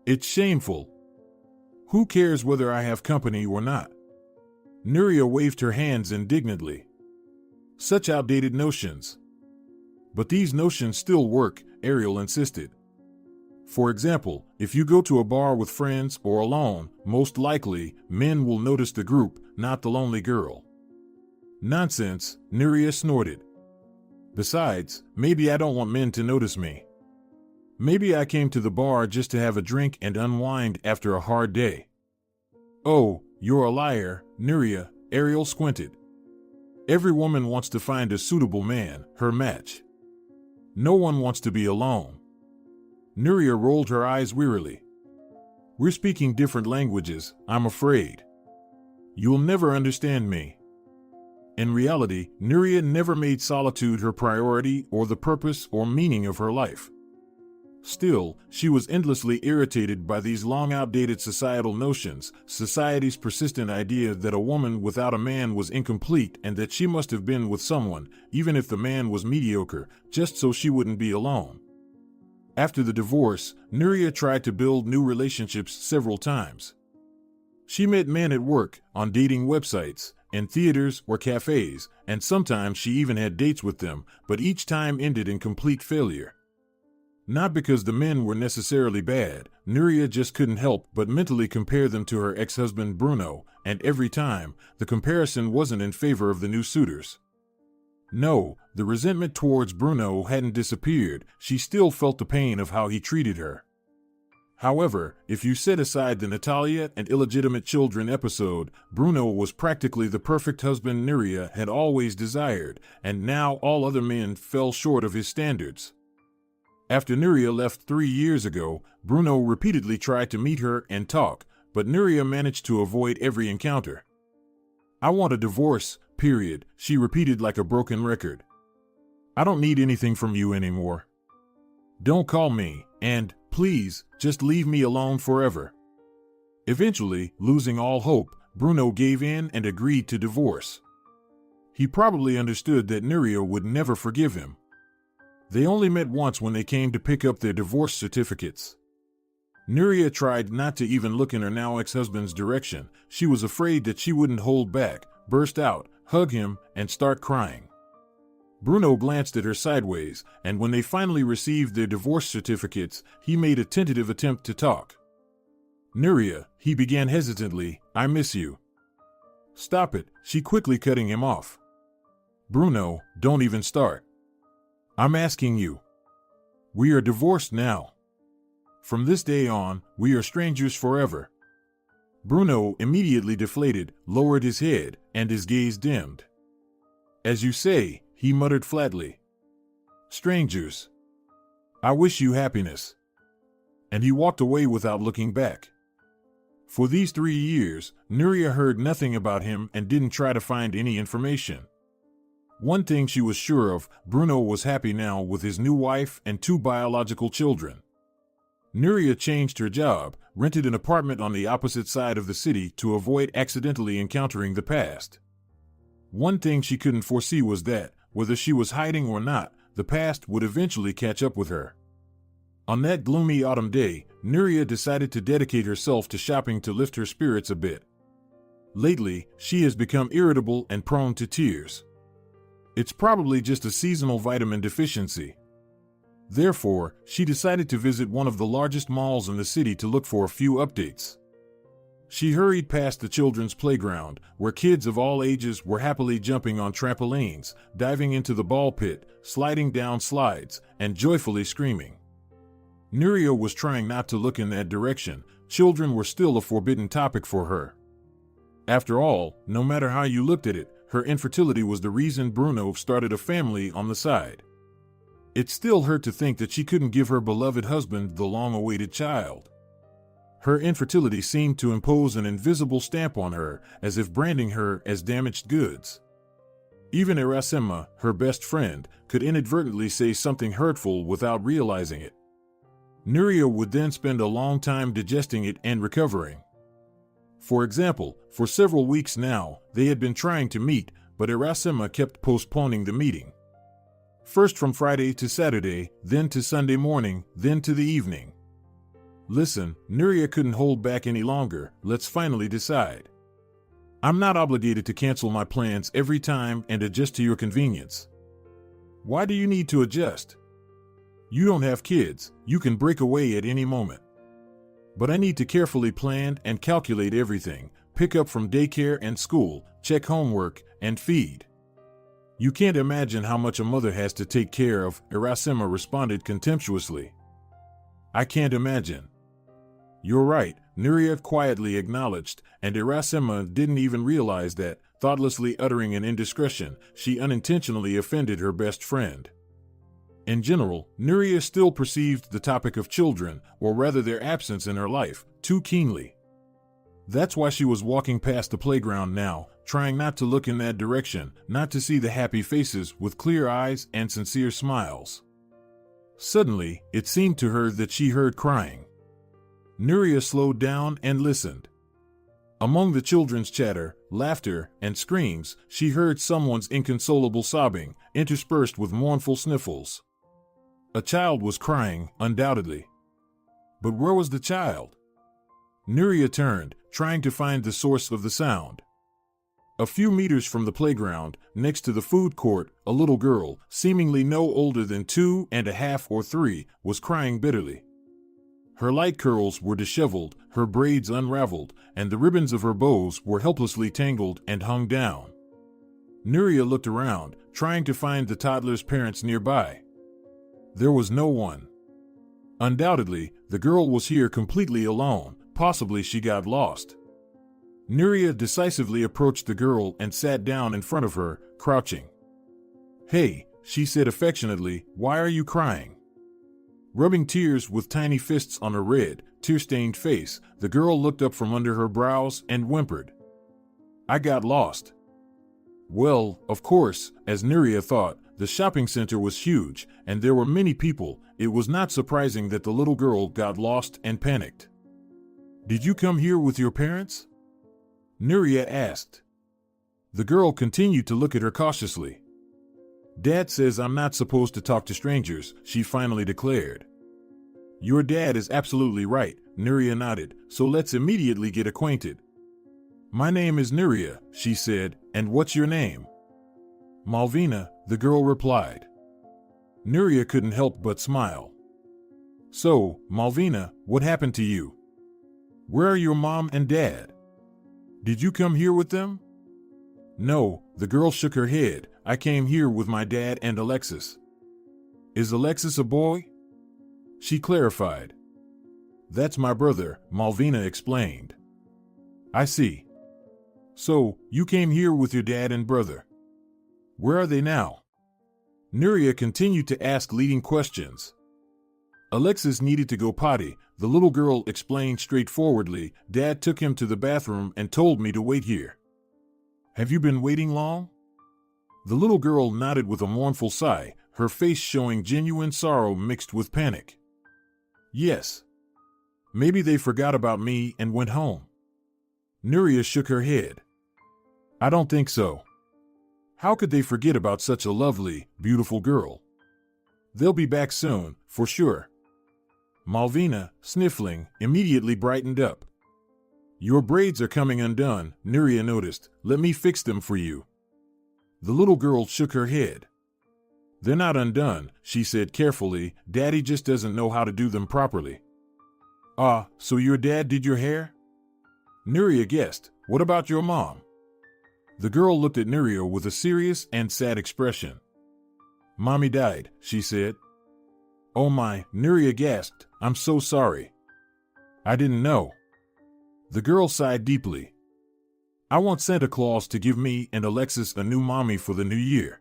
"It's shameful. Who cares whether I have company or not?" Nuria waved her hands indignantly. "Such outdated notions." "But these notions still work," Ariel insisted. "For example, if you go to a bar with friends or alone, most likely, men will notice the group, not the lonely girl." "Nonsense," Nuria snorted. "Besides, maybe I don't want men to notice me. Maybe I came to the bar just to have a drink and unwind after a hard day." "Oh, you're a liar, Nuria," Ariel squinted. "Every woman wants to find a suitable man, her match. No one wants to be alone." Nuria rolled her eyes wearily. "We're speaking different languages, I'm afraid. You'll never understand me." In reality, Nuria never made solitude her priority or the purpose or meaning of her life. Still, she was endlessly irritated by these long-outdated societal notions, society's persistent idea that a woman without a man was incomplete and that she must have been with someone, even if the man was mediocre, just so she wouldn't be alone. After the divorce, Nuria tried to build new relationships several times. She met men at work, on dating websites, in theaters or cafes, and sometimes she even had dates with them, but each time ended in complete failure. Not because the men were necessarily bad, Nuria just couldn't help but mentally compare them to her ex-husband Bruno, and every time, the comparison wasn't in favor of the new suitors. No, the resentment towards Bruno hadn't disappeared, she still felt the pain of how he treated her. However, if you set aside the Natalia and illegitimate children episode, Bruno was practically the perfect husband Nuria had always desired, and now all other men fell short of his standards. After Nuria left 3 years ago, Bruno repeatedly tried to meet her and talk, but Nuria managed to avoid every encounter. "I want a divorce, period," she repeated like a broken record. "I don't need anything from you anymore. Don't call me, and, please, just leave me alone forever." Eventually, losing all hope, Bruno gave in and agreed to divorce. He probably understood that Nuria would never forgive him. They only met once when they came to pick up their divorce certificates. Nuria tried not to even look in her now ex-husband's direction. She was afraid that she wouldn't hold back, burst out, hug him, and start crying. Bruno glanced at her sideways, and when they finally received their divorce certificates, he made a tentative attempt to talk. "Nuria," he began hesitantly, "I miss you." "Stop it," she quickly cutting him off. "Bruno, don't even start. I'm asking you. We are divorced now. From this day on, we are strangers forever." Bruno, immediately deflated, lowered his head, and his gaze dimmed. "As you say," he muttered flatly. "Strangers. I wish you happiness." And he walked away without looking back. For these 3 years, Nuria heard nothing about him and didn't try to find any information. One thing she was sure of, Bruno was happy now with his new wife and 2 biological children. Nuria changed her job, rented an apartment on the opposite side of the city to avoid accidentally encountering the past. One thing she couldn't foresee was that, whether she was hiding or not, the past would eventually catch up with her. On that gloomy autumn day, Nuria decided to dedicate herself to shopping to lift her spirits a bit. Lately, she has become irritable and prone to tears. It's probably just a seasonal vitamin deficiency. Therefore, she decided to visit one of the largest malls in the city to look for a few updates. She hurried past the children's playground, where kids of all ages were happily jumping on trampolines, diving into the ball pit, sliding down slides, and joyfully screaming. Nuria was trying not to look in that direction. Children were still a forbidden topic for her. After all, no matter how you looked at it, her infertility was the reason Bruno started a family on the side. It still hurt to think that she couldn't give her beloved husband the long-awaited child. Her infertility seemed to impose an invisible stamp on her, as if branding her as damaged goods. Even Irasema, her best friend, could inadvertently say something hurtful without realizing it. Nuria would then spend a long time digesting it and recovering. For example, for several weeks now, they had been trying to meet, but Irasema kept postponing the meeting. First from Friday to Saturday, then to Sunday morning, then to the evening. "Listen," Nuria couldn't hold back any longer, "let's finally decide. I'm not obligated to cancel my plans every time and adjust to your convenience. Why do you need to adjust? You don't have kids, you can break away at any moment. But I need to carefully plan and calculate everything, pick up from daycare and school, check homework, and feed. You can't imagine how much a mother has to take care of," Irasema responded contemptuously. "I can't imagine." "You're right," Nuria quietly acknowledged, and Irasema didn't even realize that, thoughtlessly uttering an indiscretion, she unintentionally offended her best friend. In general, Nuria still perceived the topic of children, or rather their absence in her life, too keenly. That's why she was walking past the playground now, trying not to look in that direction, not to see the happy faces with clear eyes and sincere smiles. Suddenly, it seemed to her that she heard crying. Nuria slowed down and listened. Among the children's chatter, laughter, and screams, she heard someone's inconsolable sobbing, interspersed with mournful sniffles. A child was crying, undoubtedly. But where was the child? Nuria turned, trying to find the source of the sound. A few meters from the playground, next to the food court, a little girl, seemingly no older than 2.5 or 3, was crying bitterly. Her light curls were disheveled, her braids unraveled, and the ribbons of her bows were helplessly tangled and hung down. Nuria looked around, trying to find the toddler's parents nearby. There was no one. Undoubtedly, the girl was here completely alone, possibly she got lost. Nuria decisively approached the girl and sat down in front of her, crouching. "Hey," she said affectionately, "why are you crying?" Rubbing tears with tiny fists on her red, tear-stained face, the girl looked up from under her brows and whimpered. "I got lost." Well, of course, as Nuria thought, the shopping center was huge, and there were many people. It was not surprising that the little girl got lost and panicked. "Did you come here with your parents?" Nuria asked. The girl continued to look at her cautiously. "Dad says I'm not supposed to talk to strangers," she finally declared. "Your dad is absolutely right," Nuria nodded, "so let's immediately get acquainted." "My name is Nuria," she said, "and what's your name?" "Malvina," the girl replied. Nuria couldn't help but smile. "So, Malvina, what happened to you? Where are your mom and dad? Did you come here with them?" "No," the girl shook her head, "I came here with my dad and Alexis." "Is Alexis a boy?" she clarified. "That's my brother," Malvina explained. "I see. So, you came here with your dad and brother. Where are they now?" Nuria continued to ask leading questions. "Alexis needed to go potty," the little girl explained straightforwardly. "Dad took him to the bathroom and told me to wait here." "Have you been waiting long?" The little girl nodded with a mournful sigh, her face showing genuine sorrow mixed with panic. "Yes. Maybe they forgot about me and went home." Nuria shook her head. "I don't think so. How could they forget about such a lovely, beautiful girl? They'll be back soon, for sure." Malvina, sniffling, immediately brightened up. "Your braids are coming undone," Nuria noticed. "Let me fix them for you." The little girl shook her head. "They're not undone," she said carefully. "Daddy just doesn't know how to do them properly." "Ah, so your dad did your hair?" Nuria guessed. "What about your mom?" The girl looked at Nuria with a serious and sad expression. "Mommy died," she said. "Oh my," Nuria gasped. "I'm so sorry. I didn't know." The girl sighed deeply. "I want Santa Claus to give me and Alexis a new mommy for the new year.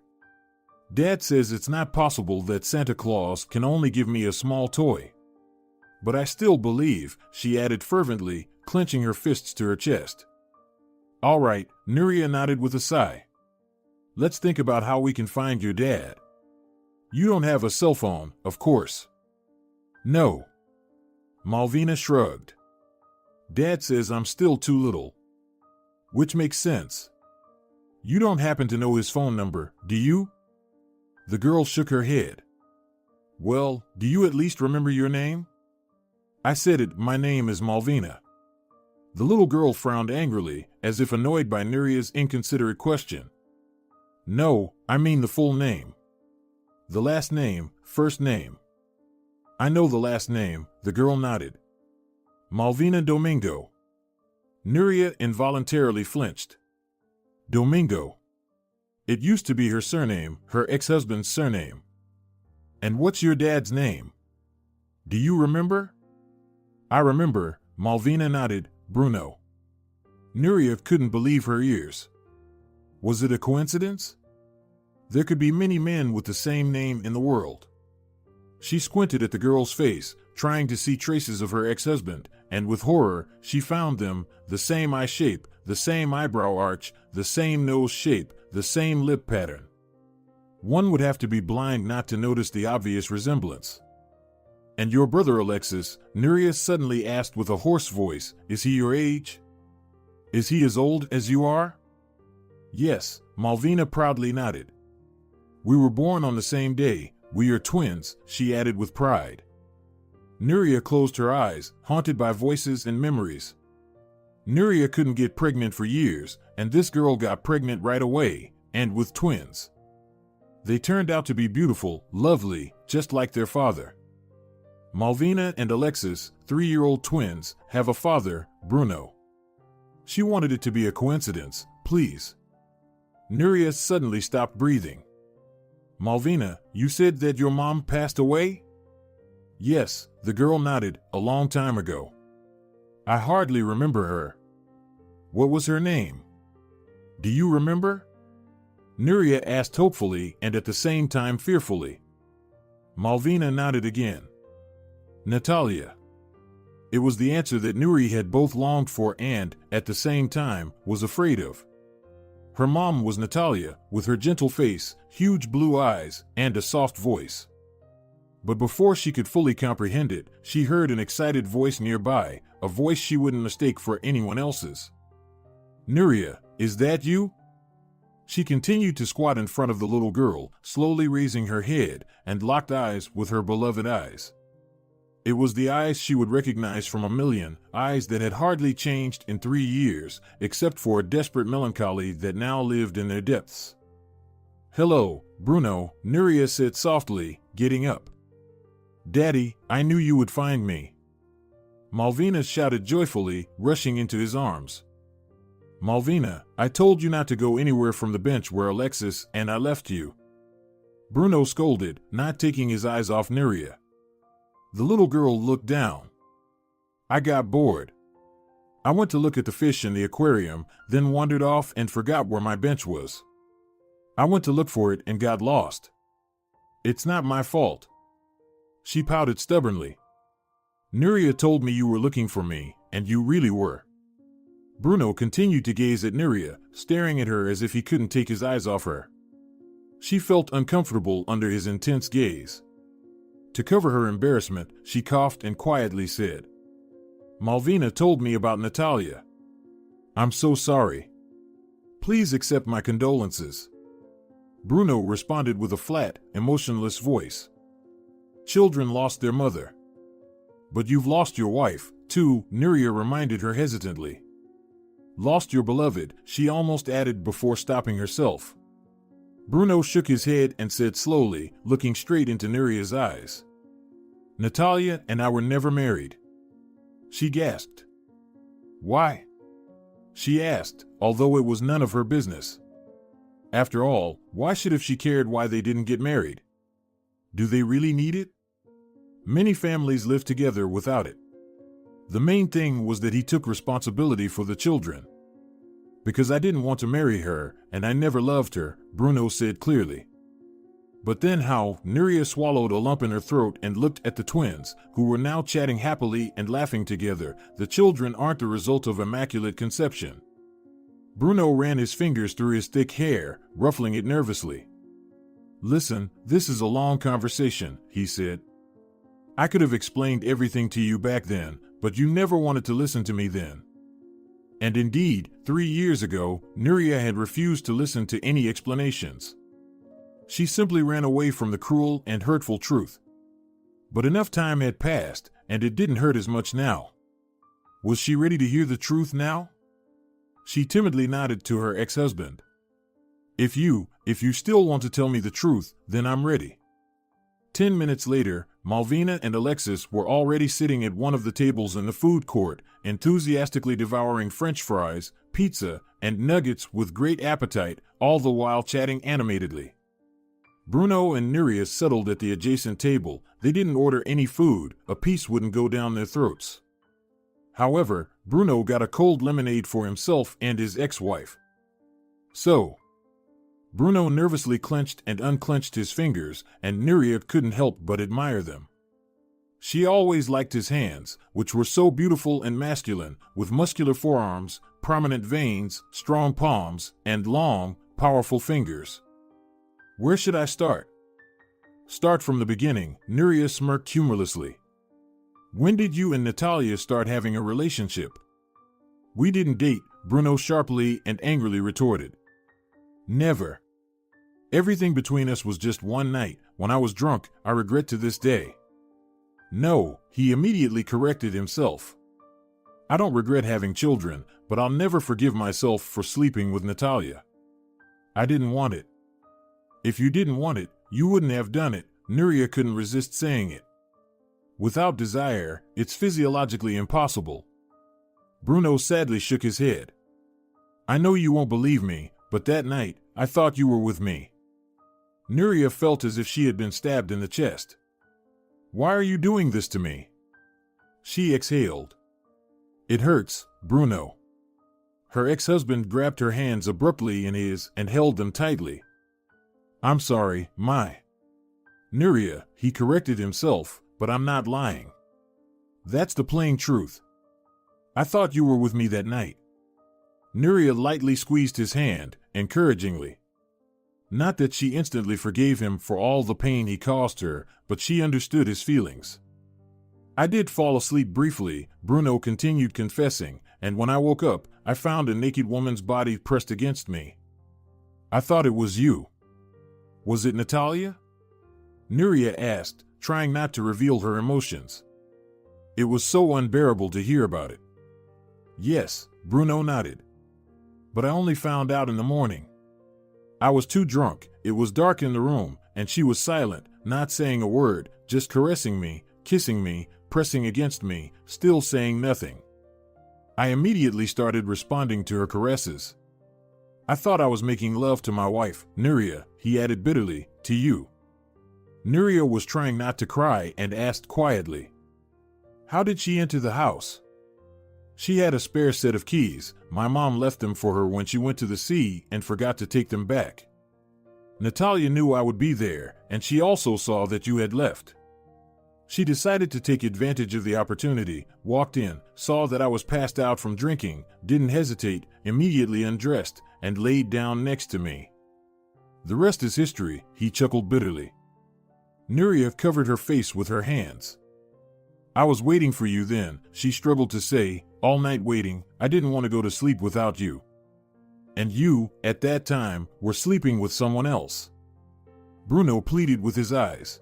Dad says it's not possible that Santa Claus can only give me a small toy. But I still believe," she added fervently, clenching her fists to her chest. "All right," Nuria nodded with a sigh. "Let's think about how we can find your dad. You don't have a cell phone, of course." "No." Malvina shrugged. "Dad says I'm still too little." "Which makes sense. You don't happen to know his phone number, do you?" The girl shook her head. "Well, do you at least remember your name?" "I said it, my name is Malvina." The little girl frowned angrily, as if annoyed by Nuria's inconsiderate question. "No, I mean the full name. The last name, first name." "I know the last name," the girl nodded. "Malvina Domingo." Nuria involuntarily flinched. Domingo. It used to be her surname, her ex-husband's surname. "And what's your dad's name? Do you remember?" "I remember," Malvina nodded. "Bruno." Nuria couldn't believe her ears. Was it a coincidence? There could be many men with the same name in the world. She squinted at the girl's face, trying to see traces of her ex-husband, and with horror, she found them, the same eye shape, the same eyebrow arch, the same nose shape, the same lip pattern. One would have to be blind not to notice the obvious resemblance. "And your brother Alexis," Nuria suddenly asked with a hoarse voice, "is he your age? Is he as old as you are?" "Yes," Malvina proudly nodded. "We were born on the same day, we are twins," she added with pride. Nuria closed her eyes, haunted by voices and memories. Nuria couldn't get pregnant for years, and this girl got pregnant right away, and with twins. They turned out to be beautiful, lovely, just like their father. Malvina and Alexis, 3-year-old twins, have a father, Bruno. She wanted it to be a coincidence, please. Nuria suddenly stopped breathing. Malvina, you said that your mom passed away? Yes, the girl nodded, a long time ago. I hardly remember her. What was her name? Do you remember? Nuria asked hopefully and at the same time fearfully. Malvina nodded again. Natalia. It was the answer that Nuria had both longed for and, at the same time, was afraid of. Her mom was Natalia, with her gentle face, huge blue eyes, and a soft voice. But before she could fully comprehend it, she heard an excited voice nearby, a voice she wouldn't mistake for anyone else's. Nuria, is that you? She continued to squat in front of the little girl, slowly raising her head, and locked eyes with her beloved eyes. It was the eyes she would recognize from a million, eyes that had hardly changed in 3 years, except for a desperate melancholy that now lived in their depths. Hello, Bruno, Nuria said softly, getting up. Daddy, I knew you would find me. Malvina shouted joyfully, rushing into his arms. Malvina, I told you not to go anywhere from the bench where Alexis and I left you. Bruno scolded, not taking his eyes off Nuria. The little girl looked down. I got bored. I went to look at the fish in the aquarium, then wandered off and forgot where my bench was. I went to look for it and got lost. It's not my fault. She pouted stubbornly. Nuria told me you were looking for me, and you really were. Bruno continued to gaze at Nuria, staring at her as if he couldn't take his eyes off her. She felt uncomfortable under his intense gaze. To cover her embarrassment, she coughed and quietly said, Malvina told me about Natalia. I'm so sorry. Please accept my condolences. Bruno responded with a flat, emotionless voice. Children lost their mother. But you've lost your wife, too, Nuria reminded her hesitantly. Lost your beloved, she almost added before stopping herself. Bruno shook his head and said slowly, looking straight into Nuria's eyes. Natalia and I were never married. She gasped. Why? She asked, although it was none of her business. After all, why should if she cared why they didn't get married? Do they really need it? Many families live together without it. The main thing was that he took responsibility for the children. Because I didn't want to marry her, and I never loved her, Bruno said clearly. But then how? Nuria swallowed a lump in her throat and looked at the twins, who were now chatting happily and laughing together. The children aren't the result of immaculate conception. Bruno ran his fingers through his thick hair, ruffling it nervously. Listen, this is a long conversation, he said. I could have explained everything to you back then, but you never wanted to listen to me then. And indeed, 3 years ago, Nuria had refused to listen to any explanations. She simply ran away from the cruel and hurtful truth. But enough time had passed, and it didn't hurt as much now. Was she ready to hear the truth now? She timidly nodded to her ex-husband. If you still want to tell me the truth, then I'm ready. 10 minutes later, Malvina and Alexis were already sitting at one of the tables in the food court, enthusiastically devouring French fries, pizza, and nuggets with great appetite, all the while chatting animatedly. Bruno and Nuria settled at the adjacent table. They didn't order any food, a piece wouldn't go down their throats. However, Bruno got a cold lemonade for himself and his ex-wife. So, Bruno nervously clenched and unclenched his fingers, and Nuria couldn't help but admire them. She always liked his hands, which were so beautiful and masculine, with muscular forearms, prominent veins, strong palms, and long, powerful fingers. Where should I start? Start from the beginning, Nuria smirked humorlessly. When did you and Natalia start having a relationship? We didn't date, Bruno sharply and angrily retorted. Never. Everything between us was just one night, when I was drunk, I regret to this day. No, he immediately corrected himself. I don't regret having children, but I'll never forgive myself for sleeping with Natalia. I didn't want it. If you didn't want it, you wouldn't have done it. Nuria couldn't resist saying it. Without desire, it's physiologically impossible. Bruno sadly shook his head. I know you won't believe me, but that night, I thought you were with me. Nuria felt as if she had been stabbed in the chest. Why are you doing this to me? She exhaled. It hurts, Bruno. Her ex-husband grabbed her hands abruptly in his and held them tightly. I'm sorry, Nuria, he corrected himself, but I'm not lying. That's the plain truth. I thought you were with me that night. Nuria lightly squeezed his hand, encouragingly. Not that she instantly forgave him for all the pain he caused her, but she understood his feelings. I did fall asleep briefly, Bruno continued confessing, and when I woke up, I found a naked woman's body pressed against me. I thought it was you. Was it Natalia? Nuria asked, trying not to reveal her emotions. It was so unbearable to hear about it. Yes, Bruno nodded. But I only found out in the morning. I was too drunk, it was dark in the room, and she was silent, not saying a word, just caressing me, kissing me, pressing against me, still saying nothing. I immediately started responding to her caresses. I thought I was making love to my wife, Nuria, he added bitterly, to you. Nuria was trying not to cry and asked quietly. How did she enter the house? She had a spare set of keys. My mom left them for her when she went to the sea and forgot to take them back. Natalia knew I would be there, and she also saw that you had left. She decided to take advantage of the opportunity, walked in, saw that I was passed out from drinking, didn't hesitate, immediately undressed, and laid down next to me. The rest is history, he chuckled bitterly. Nuria covered her face with her hands. I was waiting for you then, she struggled to say, all night waiting. I didn't want to go to sleep without you. And you, at that time, were sleeping with someone else. Bruno pleaded with his eyes.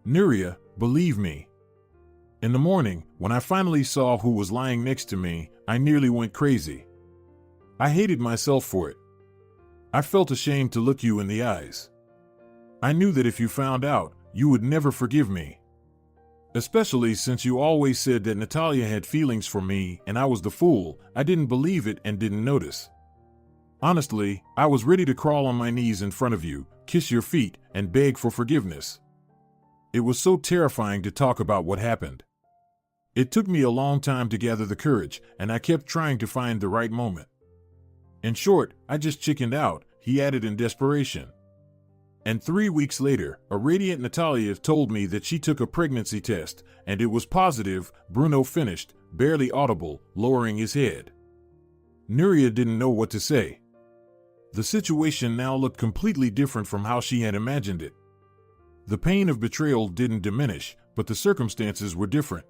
Nuria, believe me. In the morning, when I finally saw who was lying next to me, I nearly went crazy. I hated myself for it. I felt ashamed to look you in the eyes. I knew that if you found out, you would never forgive me. Especially since you always said that Natalia had feelings for me and I was the fool. I didn't believe it and didn't notice. Honestly, I was ready to crawl on my knees in front of you, kiss your feet, and beg for forgiveness. It was so terrifying to talk about what happened. It took me a long time to gather the courage, and I kept trying to find the right moment. In short, I just chickened out, he added in desperation. And 3 weeks later, a radiant Natalia told me that she took a pregnancy test, and it was positive, Bruno finished, barely audible, lowering his head. Nuria didn't know what to say. The situation now looked completely different from how she had imagined it. The pain of betrayal didn't diminish, but the circumstances were different.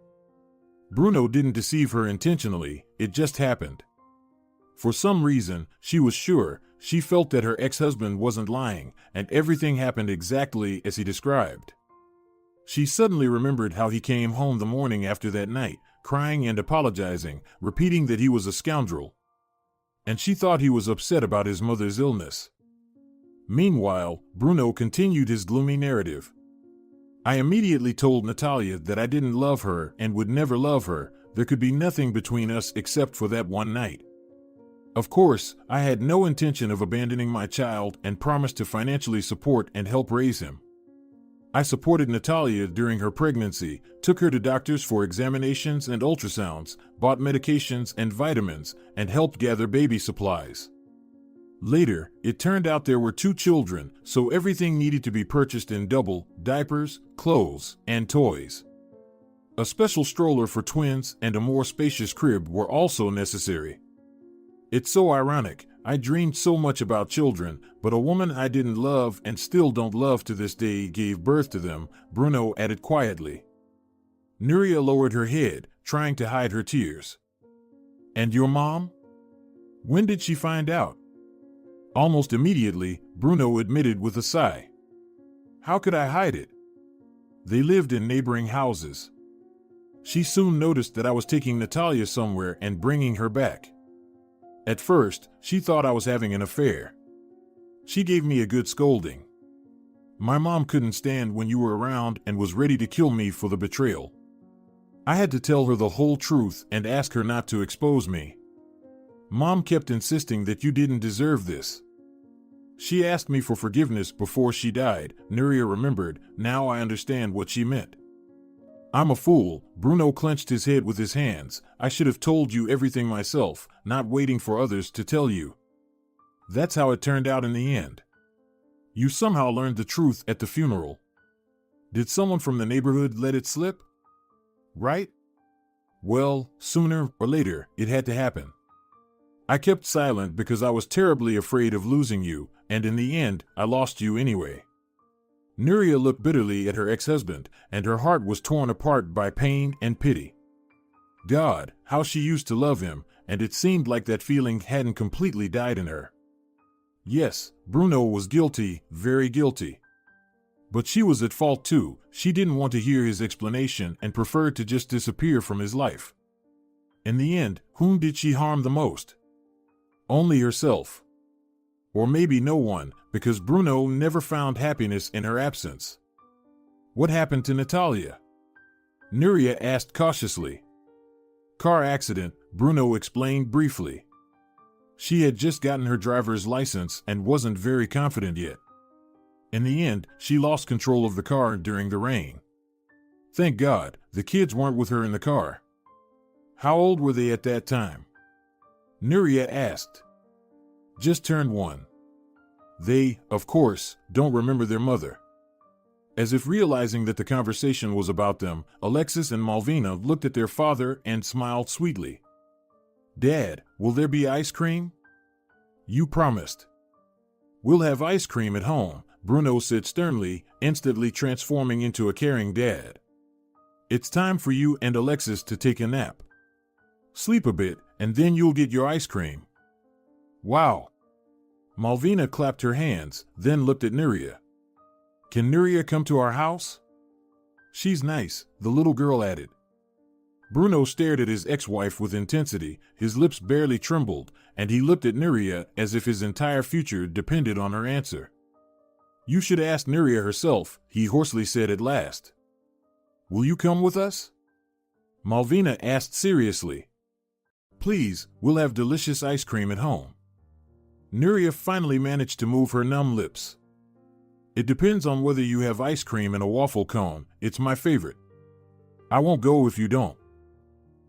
Bruno didn't deceive her intentionally, it just happened. For some reason, she was sure, she felt that her ex-husband wasn't lying, and everything happened exactly as he described. She suddenly remembered how he came home the morning after that night, crying and apologizing, repeating that he was a scoundrel. And she thought he was upset about his mother's illness. Meanwhile, Bruno continued his gloomy narrative. I immediately told Natalia that I didn't love her and would never love her. There could be nothing between us except for that one night. Of course, I had no intention of abandoning my child and promised to financially support and help raise him. I supported Natalia during her pregnancy, took her to doctors for examinations and ultrasounds, bought medications and vitamins, and helped gather baby supplies. Later, it turned out there were 2 children, so everything needed to be purchased in double: diapers, clothes, and toys. A special stroller for twins and a more spacious crib were also necessary. It's so ironic, I dreamed so much about children, but a woman I didn't love and still don't love to this day gave birth to them, Bruno added quietly. Nuria lowered her head, trying to hide her tears. And your mom? When did she find out? Almost immediately, Bruno admitted with a sigh. How could I hide it? They lived in neighboring houses. She soon noticed that I was taking Natalia somewhere and bringing her back. At first, she thought I was having an affair. She gave me a good scolding. My mom couldn't stand when you were around and was ready to kill me for the betrayal. I had to tell her the whole truth and ask her not to expose me. Mom kept insisting that you didn't deserve this. She asked me for forgiveness before she died. Nuria remembered. Now I understand what she meant. I'm a fool. Bruno clenched his head with his hands. I should have told you everything myself, not waiting for others to tell you. That's how it turned out in the end. You somehow learned the truth at the funeral. Did someone from the neighborhood let it slip? Right? Well, sooner or later, it had to happen. I kept silent because I was terribly afraid of losing you, and in the end, I lost you anyway. Nuria looked bitterly at her ex-husband, and her heart was torn apart by pain and pity. God, how she used to love him, and it seemed like that feeling hadn't completely died in her. Yes, Bruno was guilty, very guilty. But she was at fault too. She didn't want to hear his explanation and preferred to just disappear from his life. In the end, whom did she harm the most? Only herself. Or maybe no one, because Bruno never found happiness in her absence. What happened to Natalia? Nuria asked cautiously. Car accident, Bruno explained briefly. She had just gotten her driver's license and wasn't very confident yet. In the end, she lost control of the car during the rain. Thank God, the kids weren't with her in the car. How old were they at that time? Nuria asked. Just turned 1. They, of course, don't remember their mother. As if realizing that the conversation was about them, Alexis and Malvina looked at their father and smiled sweetly. Dad, will there be ice cream? You promised. We'll have ice cream at home, Bruno said sternly, instantly transforming into a caring dad. It's time for you and Alexis to take a nap. Sleep a bit, and then you'll get your ice cream. Wow. Malvina clapped her hands, then looked at Nuria. Can Nuria come to our house? She's nice, the little girl added. Bruno stared at his ex-wife with intensity, his lips barely trembled, and he looked at Nuria as if his entire future depended on her answer. You should ask Nuria herself, he hoarsely said at last. Will you come with us? Malvina asked seriously. Please, we'll have delicious ice cream at home. Nuria finally managed to move her numb lips. It depends on whether you have ice cream in a waffle cone. It's my favorite. I won't go if you don't.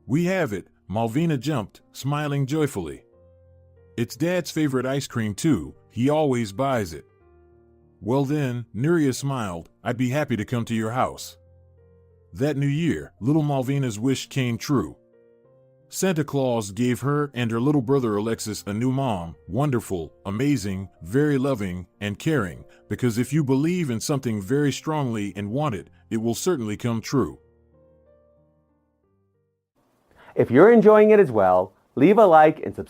We have it, Malvina jumped, smiling joyfully. It's Dad's favorite ice cream too, he always buys it. Well then, Nuria smiled, I'd be happy to come to your house. That New Year, little Malvina's wish came true. Santa Claus gave her and her little brother Alexis a new mom, wonderful, amazing, very loving, and caring, because if you believe in something very strongly and want it, it will certainly come true. If you're enjoying it as well, leave a like and subscribe.